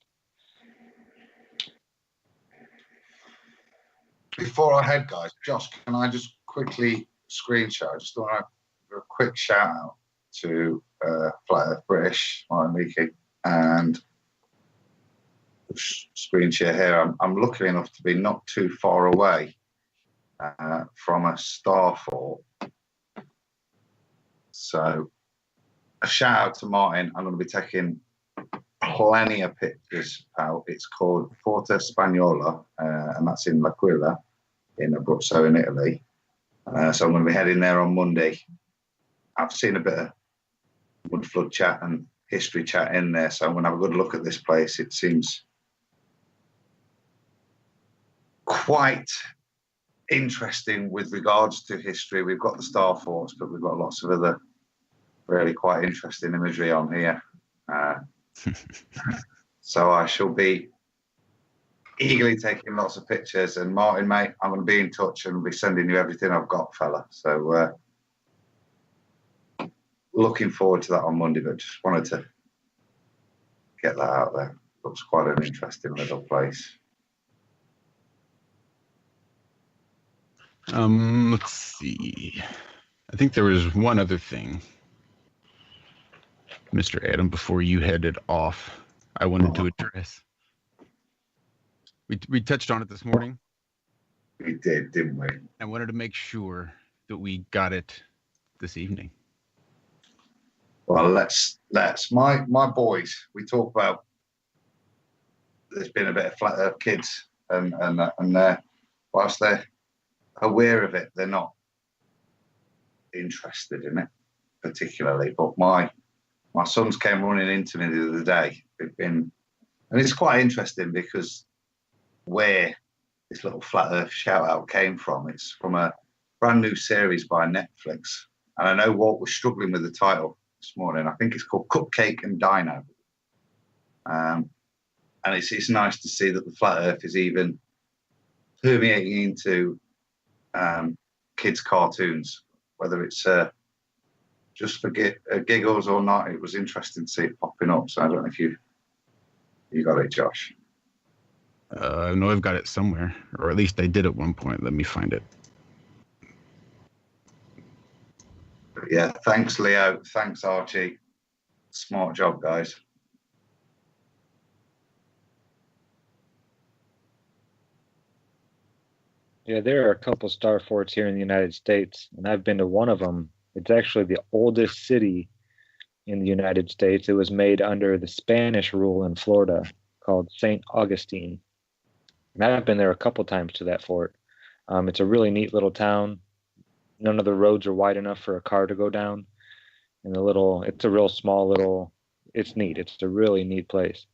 Before I head, guys, Josh, can I just quickly screenshot? I just want to give a quick shout out to Flat Earth British, Martin Leakey, and screen share here. I'm lucky enough to be not too far away from a star fort. So a shout out to Martin. I'm going to be taking plenty of pictures out. It's called Forte Spagnola, and that's in L'Aquila in Abruzzo in Italy. So I'm going to be heading there on Monday. I've seen a bit of mud flood chat and history chat in there, so I'm going to have a good look at this place. It seems quite interesting with regards to history. We've got the star forts, but we've got lots of other really quite interesting imagery on here. So I shall be eagerly taking lots of pictures. And Martin, mate, I'm going to be in touch and be sending you everything I've got, fella. So looking forward to that on Monday, but just wanted to get that out there. Looks quite an interesting little place. Let's see. I think there was one other thing, Mr. Adam, before you headed off, I wanted to address. We touched on it this morning. We did, didn't we? I wanted to make sure that we got it this evening. Well, let's my boys. We talk about. There's been a bit of flat Earth kids, and whilst they're aware of it, they're not interested in it particularly. But my sons came running into me the other day. And it's quite interesting because where this little flat Earth shout out came from, it's from a brand new series by Netflix. And I know Walt was struggling with the title this morning. I think it's called Cupcake and Dino. And it's nice to see that the flat Earth is even permeating into kids' cartoons, whether it's just for giggles or not. It was interesting to see it popping up. So I don't know if you got it, Josh. I know I've got it somewhere, or at least I did at one point. Let me find it. But yeah, thanks, Leo. Thanks, Archie. Smart job, guys. Yeah, there are a couple star forts here in the United States, and I've been to one of them. It's actually the oldest city in the United States. It was made under the Spanish rule in Florida, called St. Augustine. And I've been there a couple times to that fort. It's a really neat little town. None of the roads are wide enough for a car to go down. And it's a real small little, it's neat. It's a really neat place.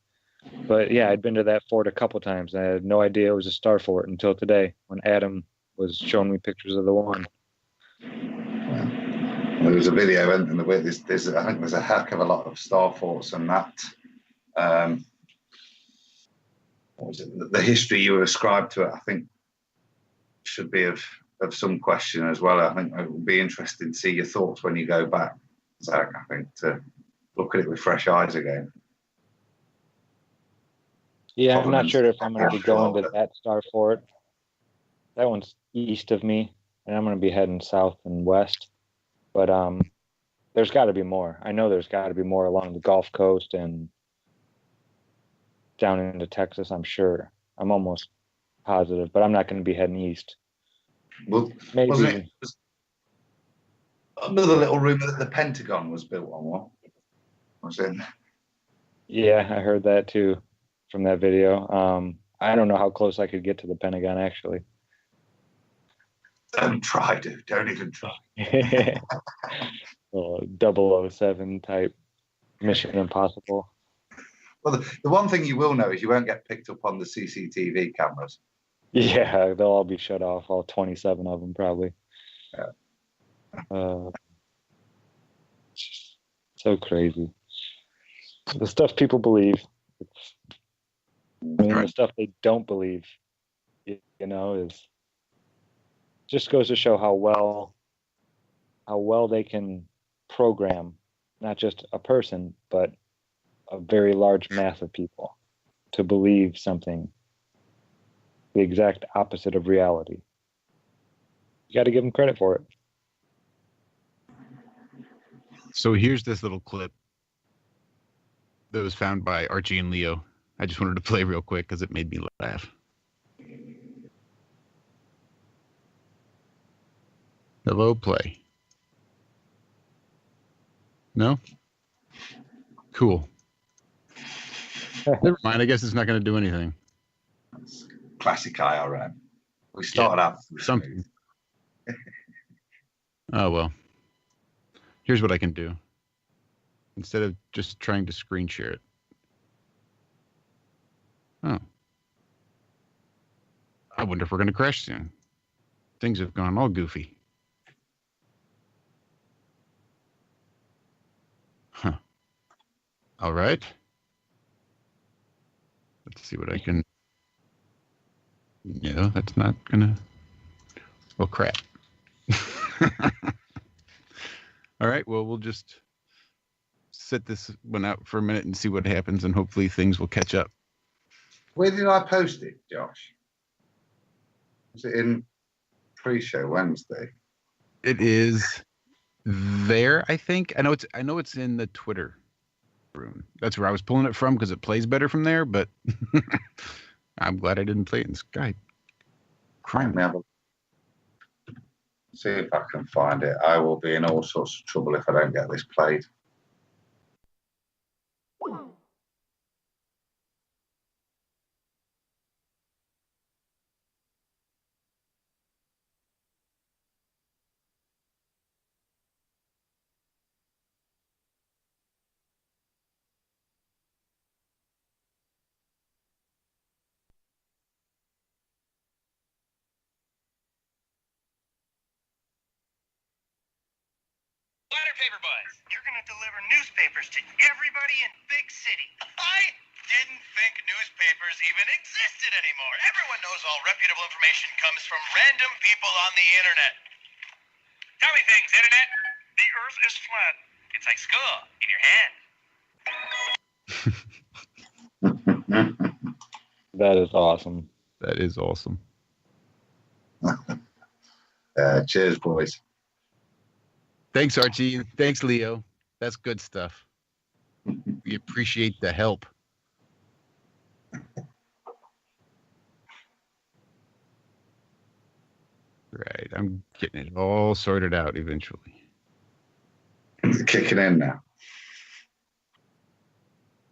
But yeah, I'd been to that fort a couple times. I had no idea it was a star fort until today when Adam was showing me pictures of the one. Well, there was a video, and I think there's a heck of a lot of star forts and that. What was it? The history you ascribed to it, I think, should be of some question as well. I think it will be interesting to see your thoughts when you go back, Zach. I think to look at it with fresh eyes again. Yeah, I'm not sure if I'm going to be going to that star fort. That one's east of me, and I'm going to be heading south and west. But there's got to be more. I know there's got to be more along the Gulf Coast and down into Texas, I'm sure. I'm almost positive, but I'm not going to be heading east. Well, maybe. Wasn't it another little rumor that the Pentagon was built on one? Was it? Yeah, I heard that too from that video. I don't know how close I could get to the Pentagon, actually. Don't try, dude. Don't even try. 007 type Mission Impossible. Well, the one thing you will know is you won't get picked up on the CCTV cameras. Yeah, they'll all be shut off, all 27 of them probably. Yeah. So crazy. The stuff people believe. The stuff they don't believe, is just goes to show how well they can program not just a person, but a very large mass of people to believe something the exact opposite of reality. You got to give them credit for it. So here's this little clip that was found by Archie and Leo. I just wanted to play real quick because it made me laugh. Hello, play. No? Cool. Never mind. I guess it's not going to do anything. Classic IRM. We started out with something. Oh, well. Here's what I can do. Instead of just trying to screen share it. Oh. I wonder if we're going to crash soon. Things have gone all goofy. Huh. All right. Let's see what I can... That's not gonna. Well, crap. All right. Well, we'll just sit this one out for a minute and see what happens, and hopefully things will catch up. Where did I post it, Josh? Was it in pre-show Wednesday? It is there, I think. I know it's in the Twitter room. That's where I was pulling it from because it plays better from there, but I'm glad I didn't play it in Skype. See if I can find it. I will be in all sorts of trouble if I don't get this played. Ladder Paper Buzz, you're going to deliver newspapers to everybody in Big City. I didn't think newspapers even existed anymore. Everyone knows all reputable information comes from random people on the internet. Tell me things, internet. The earth is flat. It's like school in your hand. That is awesome. That is awesome. Cheers, boys. Thanks, Archie. Thanks, Leo. That's good stuff. We appreciate the help. Right. I'm getting it all sorted out eventually. It's kicking in now.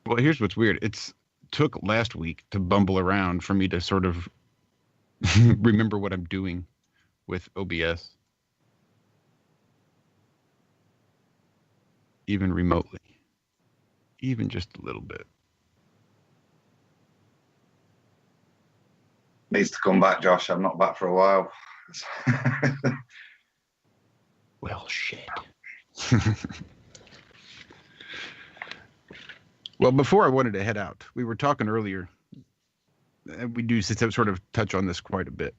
Well, here's what's weird. It took last week to bumble around for me to sort of remember what I'm doing with OBS. Even remotely. Even just a little bit. Needs to come back, Josh. I'm not back for a while. Well, shit. Well, before I wanted to head out, we were talking earlier, and we do sort of touch on this quite a bit.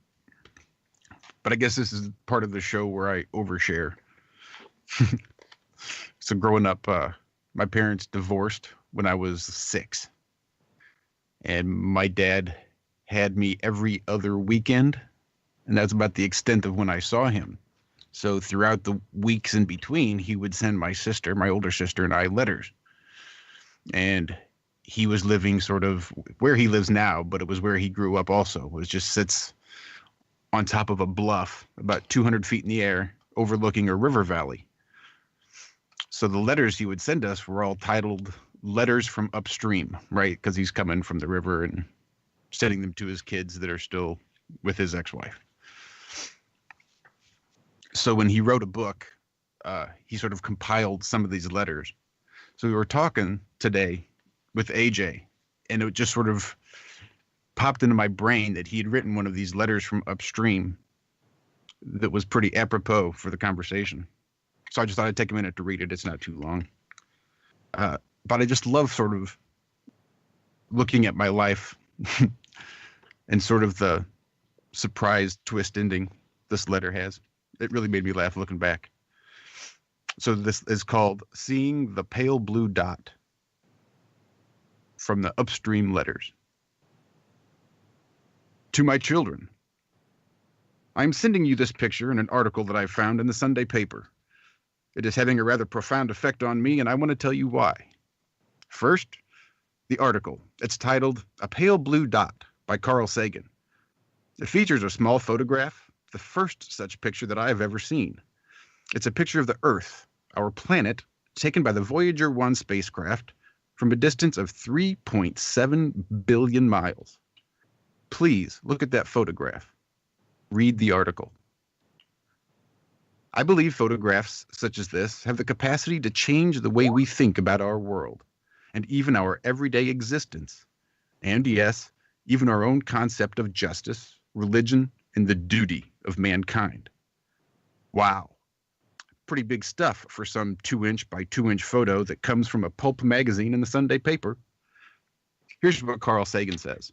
But I guess this is part of the show where I overshare. So growing up, my parents divorced when I was 6. And my dad had me every other weekend. And that's about the extent of when I saw him. So throughout the weeks in between, he would send my sister, my older sister, and I letters. And he was living sort of where he lives now, but it was where he grew up also. It was just sits on top of a bluff about 200 feet in the air overlooking a river valley. So the letters he would send us were all titled Letters from Upstream, right? Because he's coming from the river and sending them to his kids that are still with his ex-wife. So when he wrote a book, he sort of compiled some of these letters. So we were talking today with AJ, and it just sort of popped into my brain that he had written one of these letters from upstream that was pretty apropos for the conversation. So I just thought I'd take a minute to read it. It's not too long. But I just love sort of looking at my life and sort of the surprise twist ending this letter has. It really made me laugh looking back. So this is called Seeing the Pale Blue Dot from the Upstream Letters. To my children, I'm sending you this picture in an article that I found in the Sunday paper. It is having a rather profound effect on me, and I want to tell you why. First, the article. It's titled A Pale Blue Dot by Carl Sagan. It features a small photograph, the first such picture that I have ever seen. It's a picture of the Earth, our planet, taken by the Voyager 1 spacecraft from a distance of 3.7 billion miles. Please look at that photograph. Read the article. I believe photographs such as this have the capacity to change the way we think about our world and even our everyday existence. And yes, even our own concept of justice, religion, and the duty of mankind. Wow. Pretty big stuff for some 2-inch by 2-inch photo that comes from a pulp magazine in the Sunday paper. Here's what Carl Sagan says.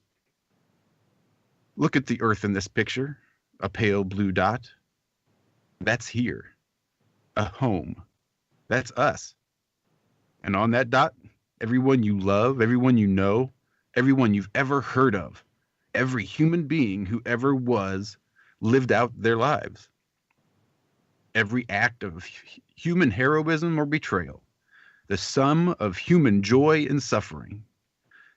Look at the Earth in this picture, a pale blue dot. That's here, a home. That's us. And on that dot, everyone you love, everyone you know, everyone you've ever heard of, every human being who ever was, lived out their lives. Every act of human heroism or betrayal, the sum of human joy and suffering,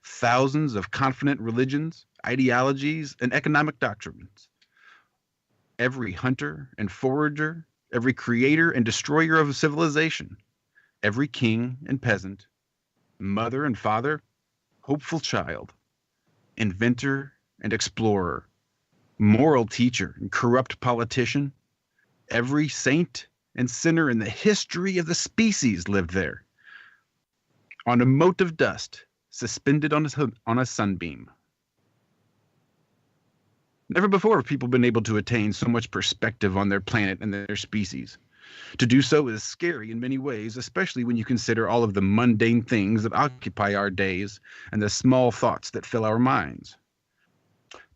thousands of confident religions, ideologies, and economic doctrines. Every hunter and forager, every creator and destroyer of civilization, every king and peasant, mother and father, hopeful child, inventor and explorer, moral teacher and corrupt politician, every saint and sinner in the history of the species lived there, on a mote of dust suspended on a sunbeam. Never before have people been able to attain so much perspective on their planet and their species. To do so is scary in many ways, especially when you consider all of the mundane things that occupy our days and the small thoughts that fill our minds.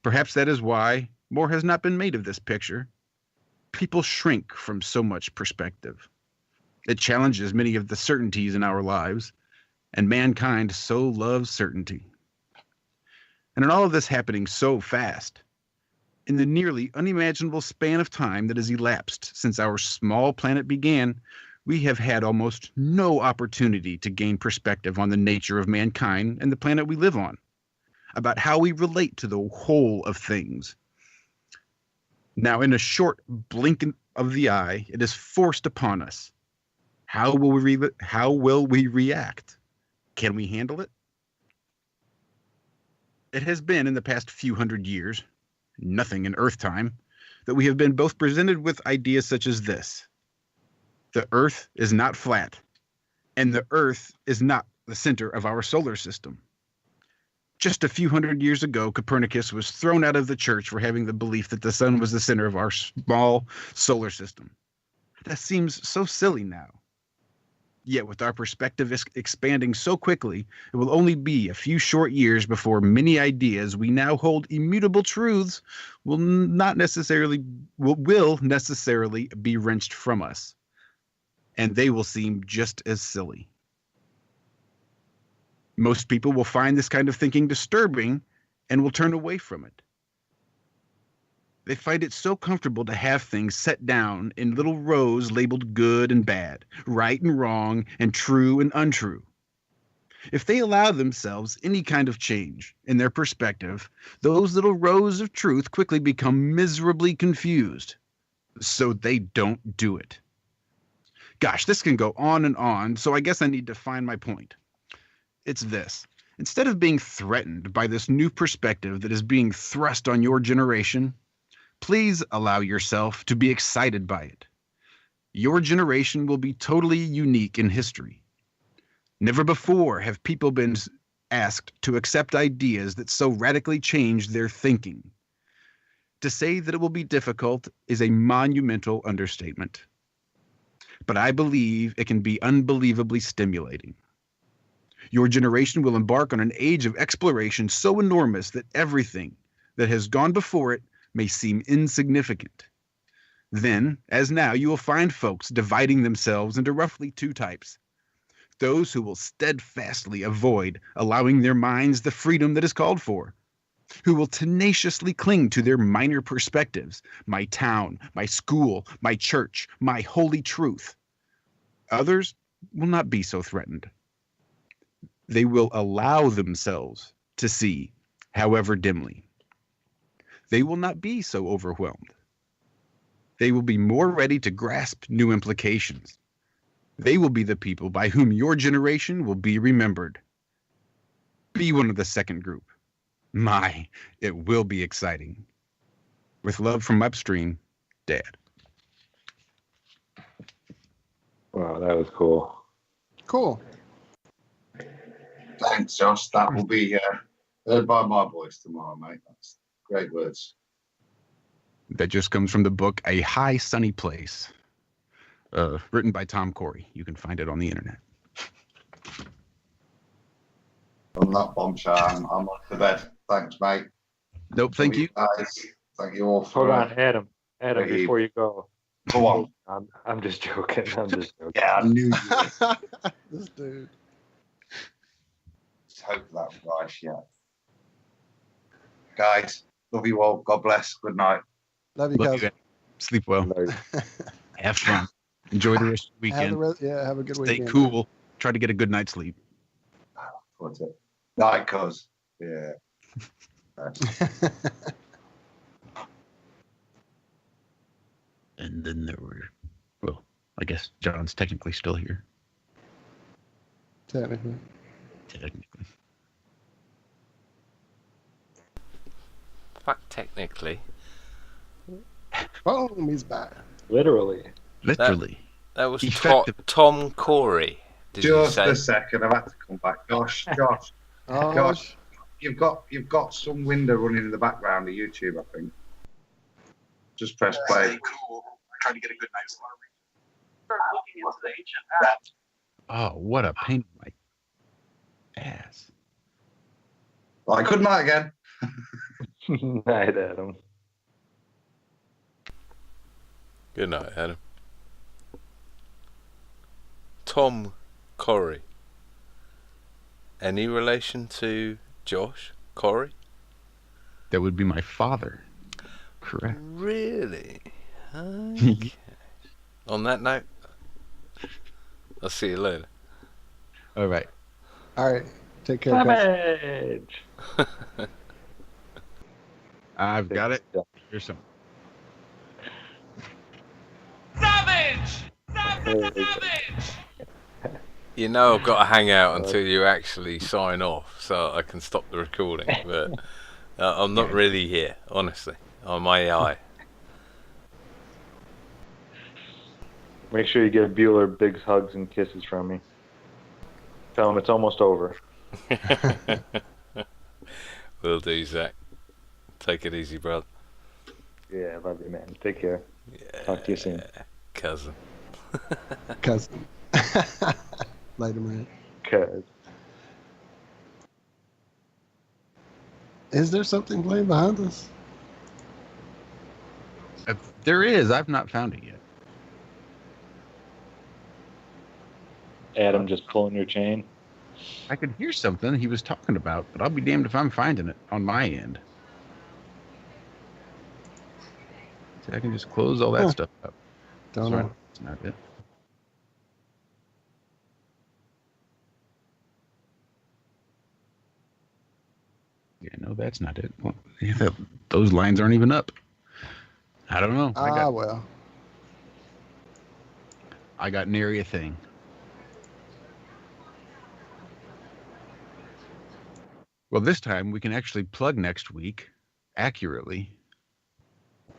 Perhaps that is why more has not been made of this picture. People shrink from so much perspective. It challenges many of the certainties in our lives, and mankind so loves certainty. And in all of this happening so fast, in the nearly unimaginable span of time that has elapsed since our small planet began, we have had almost no opportunity to gain perspective on the nature of mankind and the planet we live on, about how we relate to the whole of things. Now, in a short blink of the eye, it is forced upon us. How will we react? Can we handle it? It has been in the past few hundred years, nothing in Earth time, that we have been both presented with ideas such as this. The Earth is not flat, and the Earth is not the center of our solar system. Just a few hundred years ago, Copernicus was thrown out of the church for having the belief that the sun was the center of our small solar system. That seems so silly now. Yet with our perspective expanding so quickly, it will only be a few short years before many ideas we now hold immutable truths will necessarily be wrenched from us. And they will seem just as silly. Most people will find this kind of thinking disturbing and will turn away from it. They find it so comfortable to have things set down in little rows labeled good and bad, right and wrong, and true and untrue. If they allow themselves any kind of change in their perspective, those little rows of truth quickly become miserably confused. So they don't do it. Gosh, this can go on, so I guess I need to find my point. It's this. Instead of being threatened by this new perspective that is being thrust on your generation, please allow yourself to be excited by it. Your generation will be totally unique in history. Never before have people been asked to accept ideas that so radically change their thinking. To say that it will be difficult is a monumental understatement. But I believe it can be unbelievably stimulating. Your generation will embark on an age of exploration so enormous that everything that has gone before it may seem insignificant. Then, as now, you will find folks dividing themselves into roughly two types. Those who will steadfastly avoid allowing their minds the freedom that is called for, who will tenaciously cling to their minor perspectives, my town, my school, my church, my holy truth. Others will not be so threatened. They will allow themselves to see, however dimly. They will not be so overwhelmed. They will be more ready to grasp new implications. They will be the people by whom your generation will be remembered. Be one of the second group. My, it will be exciting. With love from upstream, Dad. Wow, that was cool. Cool. Thanks, Josh. That will be heard by my voice tomorrow, mate. That's great words. That just comes from the book A High Sunny Place, written by Tom Corey. You can find it on the internet. On that bombshell, I'm off to bed. Thanks, mate. Nope, thank you. Guys. Thank you all for. Hold on, Adam. Adam, Hey. before you go. Go on. I'm just joking. I'm just joking. Yeah, I knew you would. This dude. Just hope that's right, yeah. Guys, love you all. God bless. Good night. Love you, Love cousin. you. Sleep well. Have fun. Enjoy the rest of the weekend. Have a good Stay weekend. cool. Try to get a good night's sleep. What's it? Night, cuz. Yeah. And then there were, well, I guess John's technically still here. Technically. Fuck, technically. Boom, he's back. Literally. That was Effective. Tom Corey. Did you Just say? a second. I've had to come back. Josh. Oh, Josh. You've got some window running in the background of YouTube, I think. Just press play. Cool. Trying to get a good night's sleep. Start looking into the ancient past. Oh, what a pain in my ass. Well, good night again. Night, Adam. Good night, Adam. Tom Corey. Any relation to Josh Corey? That would be my father. Correct. Really? Okay. On that note, I'll see you later. All right. all right. Take care, cousin. Savage. I've got it. Here's some. You know I've got to hang out until you actually sign off so I can stop the recording, but I'm not really here, honestly. I'm AI. Make sure you give Bueller big hugs and kisses from me. Tell him it's almost over. Will do, Zach. Take it easy, brother. Yeah, love you, man. Take care. Yeah, Talk to you soon. cousin. Cousin. Later, man. Cuz. Is there something playing behind us? There is. I've not found it yet. Adam just pulling your chain. I could hear something he was talking about, but I'll be damned if I'm finding it on my end. So I can just close all that stuff up. Don't Sorry, know. that's not it. Yeah, no, that's not it. Well, those lines aren't even up. I don't know. Well. I got nary a thing. Well, this time we can actually plug next week accurately.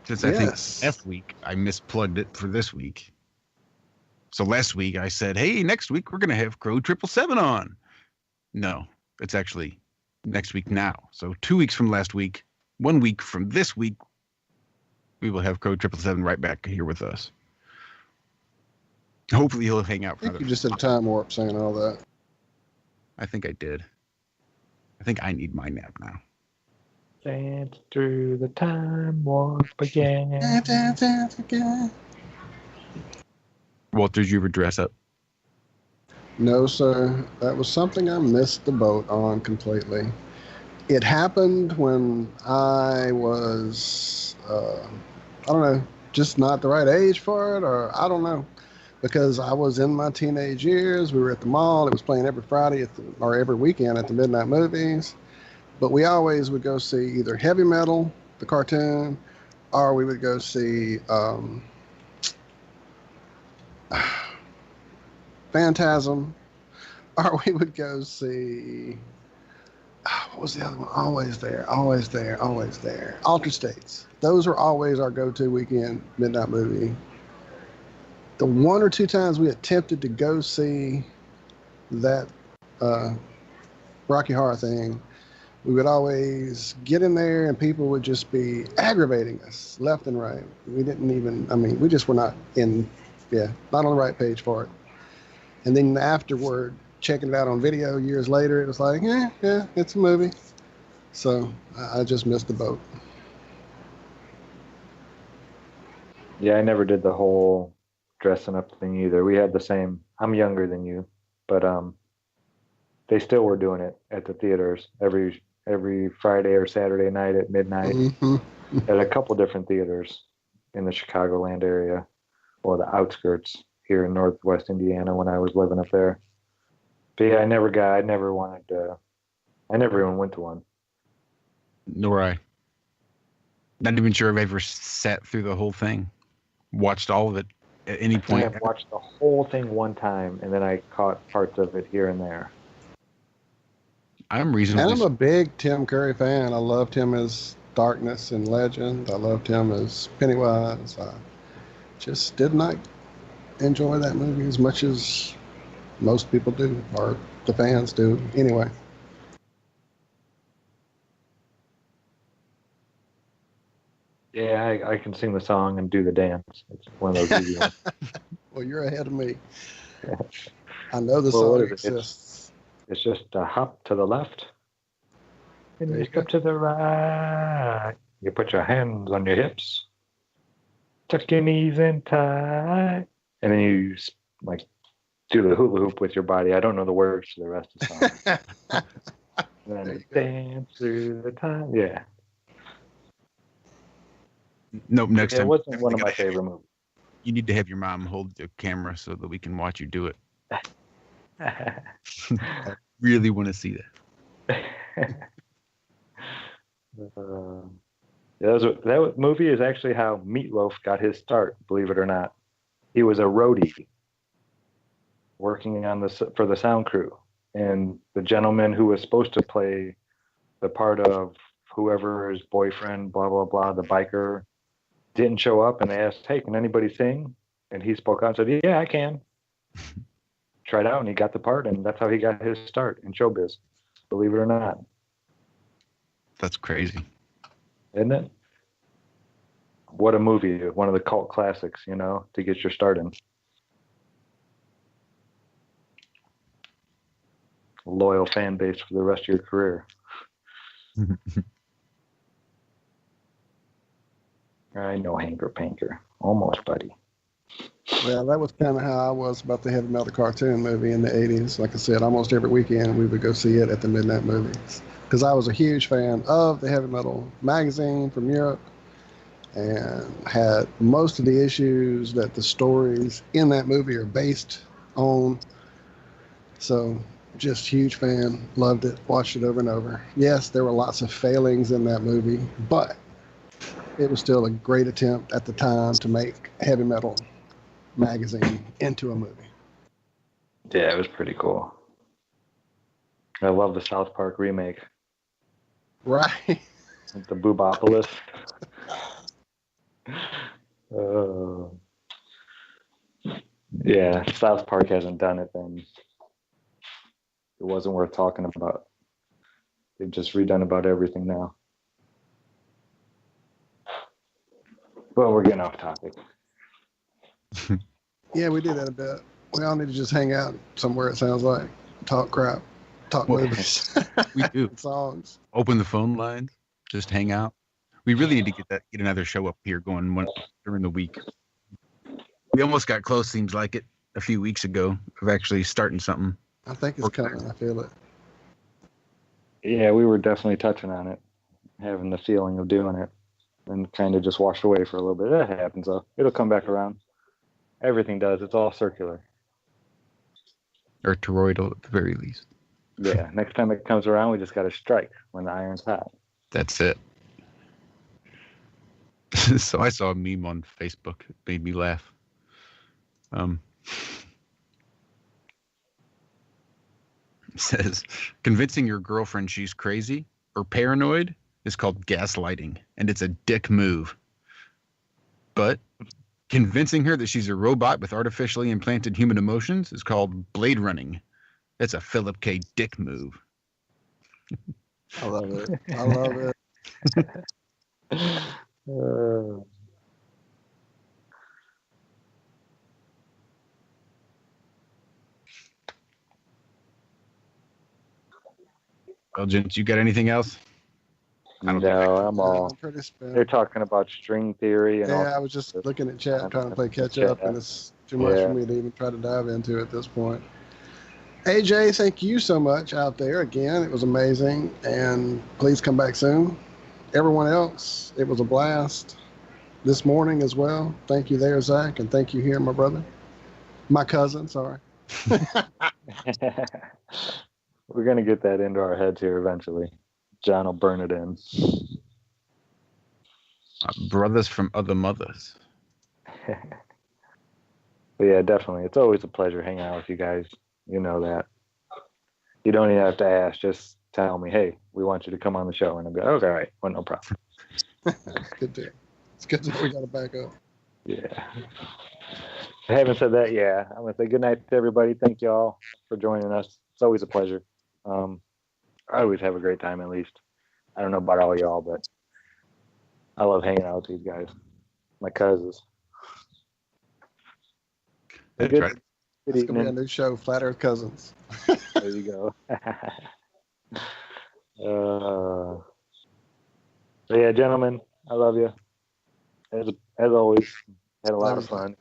Since I think last week I misplugged it for this week. So last week I said, hey, next week we're going to have Crow 777 on. No, it's actually next week now. So 2 weeks from last week, 1 week from this week, we will have Crow 777 right back here with us. Hopefully he'll hang out for I think you just did a time warp saying all that. I think I did. I think I need my nap now. Dance through the time warp again. Walter, did you ever dress up? No, sir. That was something I missed the boat on completely. It happened when I was, I don't know, just not the right age for it, or I don't know. Because I was in my teenage years. We were at the mall. It was playing every Friday or every weekend at the midnight movies. But we always would go see either Heavy Metal, the cartoon, or we would go see Phantasm, or we would go see, what was the other one? Always There, Always There, Always There. Altered States. Those are always our go-to weekend midnight movie. The one or two times we attempted to go see that Rocky Horror thing, we would always get in there and people would just be aggravating us left and right. We didn't even, we just were not not on the right page for it. And then afterward, checking it out on video years later, it was like, yeah, it's a movie. So I just missed the boat. Yeah, I never did the whole dressing up thing either. We had the same. I'm younger than you, but they still were doing it at the theaters every Friday or Saturday night at midnight Mm-hmm. at a couple different theaters in the Chicagoland area, or the outskirts here in Northwest Indiana when I was living up there. But yeah, I never even went to one. Nor I. Not even sure I've ever sat through the whole thing, watched all of it at any I point. have watched the whole thing one time, and then I caught parts of it here and there. I'm And reasonably. I'm a big Tim Curry fan. I loved him as Darkness in Legend. I loved him as Pennywise. I just did not enjoy that movie as much as most people do, or the fans do. Anyway. Yeah, I can sing the song and do the dance. It's one of those easy ones. Well, you're ahead of me. I know the Well, what song is it? exists. It's just a hop to the left, and There you you step to the right. You put your hands on your hips, tuck your knees in tight, and then you like do the hula hoop with your body. I don't know the words to the rest of the song. And then dance through the time. Yeah. Nope. Next It time. wasn't one of my favorite movies. You need to have your mom hold the camera so that we can watch you do it. I really want to see that. That movie is actually how Meatloaf got his start, believe it or not. He was a roadie working on for the sound crew. And the gentleman who was supposed to play the part of whoever's boyfriend, blah, blah, blah, the biker, didn't show up, and they asked, hey, can anybody sing? And he spoke out and said, yeah, I can. Tried out, and he got the part, and that's how he got his start in showbiz, believe it or not. That's crazy. Isn't it? What a movie, one of the cult classics, to get your start in. Loyal fan base for the rest of your career. I know Hanker Panker. Almost, buddy. Well, that was kind of how I was about the heavy metal cartoon movie in the 80s. Like I said, almost every weekend we would go see it at the midnight movies. Because I was a huge fan of the heavy metal magazine from Europe and had most of the issues that the stories in that movie are based on. So just huge fan, loved it, watched it over and over. Yes, there were lots of failings in that movie, but it was still a great attempt at the time to make heavy metal magazine into a movie. Yeah, it was pretty cool. I love the South Park remake. Right. The Boobopolis. Yeah, South Park hasn't done it, then it wasn't worth talking about. They've just redone about everything now. Well, we're getting off topic. Yeah, we did that a bit. We all need to just hang out somewhere, it sounds like. Talk crap. Talk movies. We do. Songs. Open the phone lines. Just hang out. We really need to get another show up here going during the week. We almost got close, seems like it, a few weeks ago of actually starting something. I think it's coming. I feel it. Yeah, we were definitely touching on it, having the feeling of doing it, and kind of just washed away for a little bit. That happens, though. It'll come back around. Everything does. It's all circular. Or toroidal at the very least. Yeah, next time it comes around, we just got to strike when the iron's hot. That's it. So I saw a meme on Facebook. It made me laugh. It says, convincing your girlfriend she's crazy or paranoid is called gaslighting, and it's a dick move. But convincing her that she's a robot with artificially implanted human emotions is called blade running. That's a Philip K. Dick move. I love it. I love it. Well, gents, you got anything else? No, I'm all. I'm pretty spent. They're talking about string theory and all. Yeah, I was just looking at chat, trying to play catch chat. up, and it's too much for me to even try to dive into at this point. AJ, thank you so much out there again. It was amazing, and please come back soon. Everyone else, it was a blast this morning as well. Thank you there, Zach, and thank you here, my brother. My cousin, sorry. We're going to get that into our heads here eventually. John will burn it in. Brothers from other mothers. But yeah, definitely. It's always a pleasure hanging out with you guys. You know that. You don't even have to ask. Just tell me, hey, we want you to come on the show. And I'll be like, okay, all right. Well, no problem. Good deal. It's good that we got to back up. Yeah. I haven't said that. Yeah. I'm going to say good night to everybody. Thank you all for joining us. It's always a pleasure. I always have a great time, at least. I don't know about all y'all, but I love hanging out with these guys. My cousins. That's right. It's going to be a new show, Flat Earth Cousins. There you go. So yeah, gentlemen, I love you. As always, had a lot of fun.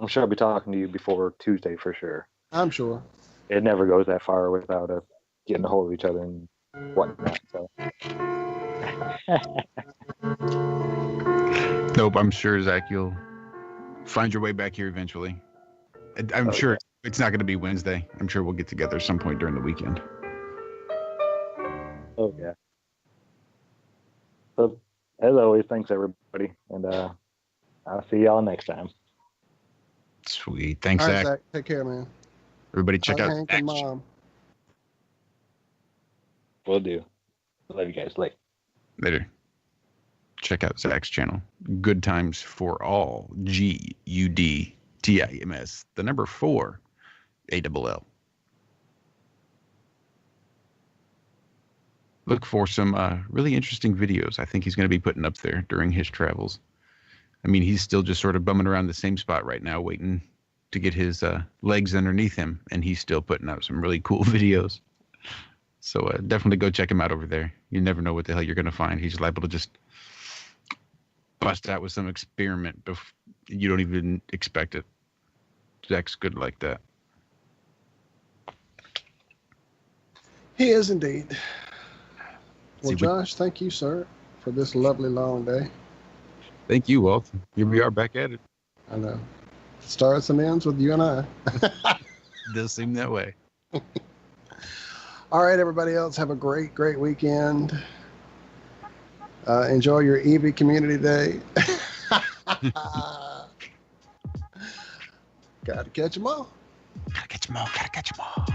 I'm sure I'll be talking to you before Tuesday for sure. I'm sure. It never goes that far without us getting a hold of each other and whatnot. So. Nope, I'm sure, Zach, you'll find your way back here eventually. I'm sure it's not going to be Wednesday. I'm sure we'll get together some point during the weekend. Oh, yeah. So, as always, thanks, everybody. And I'll see y'all next time. Sweet. Thanks, all right, Zach. Zach. Take care, man. Everybody check out Hank and Mom. Will do. Love you guys. Later. Check out Zach's channel. Good Times for All. GUDTIMS. The number 4 ALL. Look for some really interesting videos I think he's going to be putting up there during his travels. I mean, he's still just sort of bumming around the same spot right now, waiting to get his legs underneath him, and he's still putting out some really cool videos. So definitely go check him out over there. You never know what the hell you're going to find. He's liable to just bust out with some experiment you don't even expect it. Zach's good like that. He is indeed. Well, Josh, thank you, sir, for this lovely long day. Thank you, Walt. Here we are back at it. I know. Starts and ends with you and I. Does seem that way. All right, everybody else, have a great, great weekend. Enjoy your EV Community Day. Gotta catch them all. Gotta catch them all.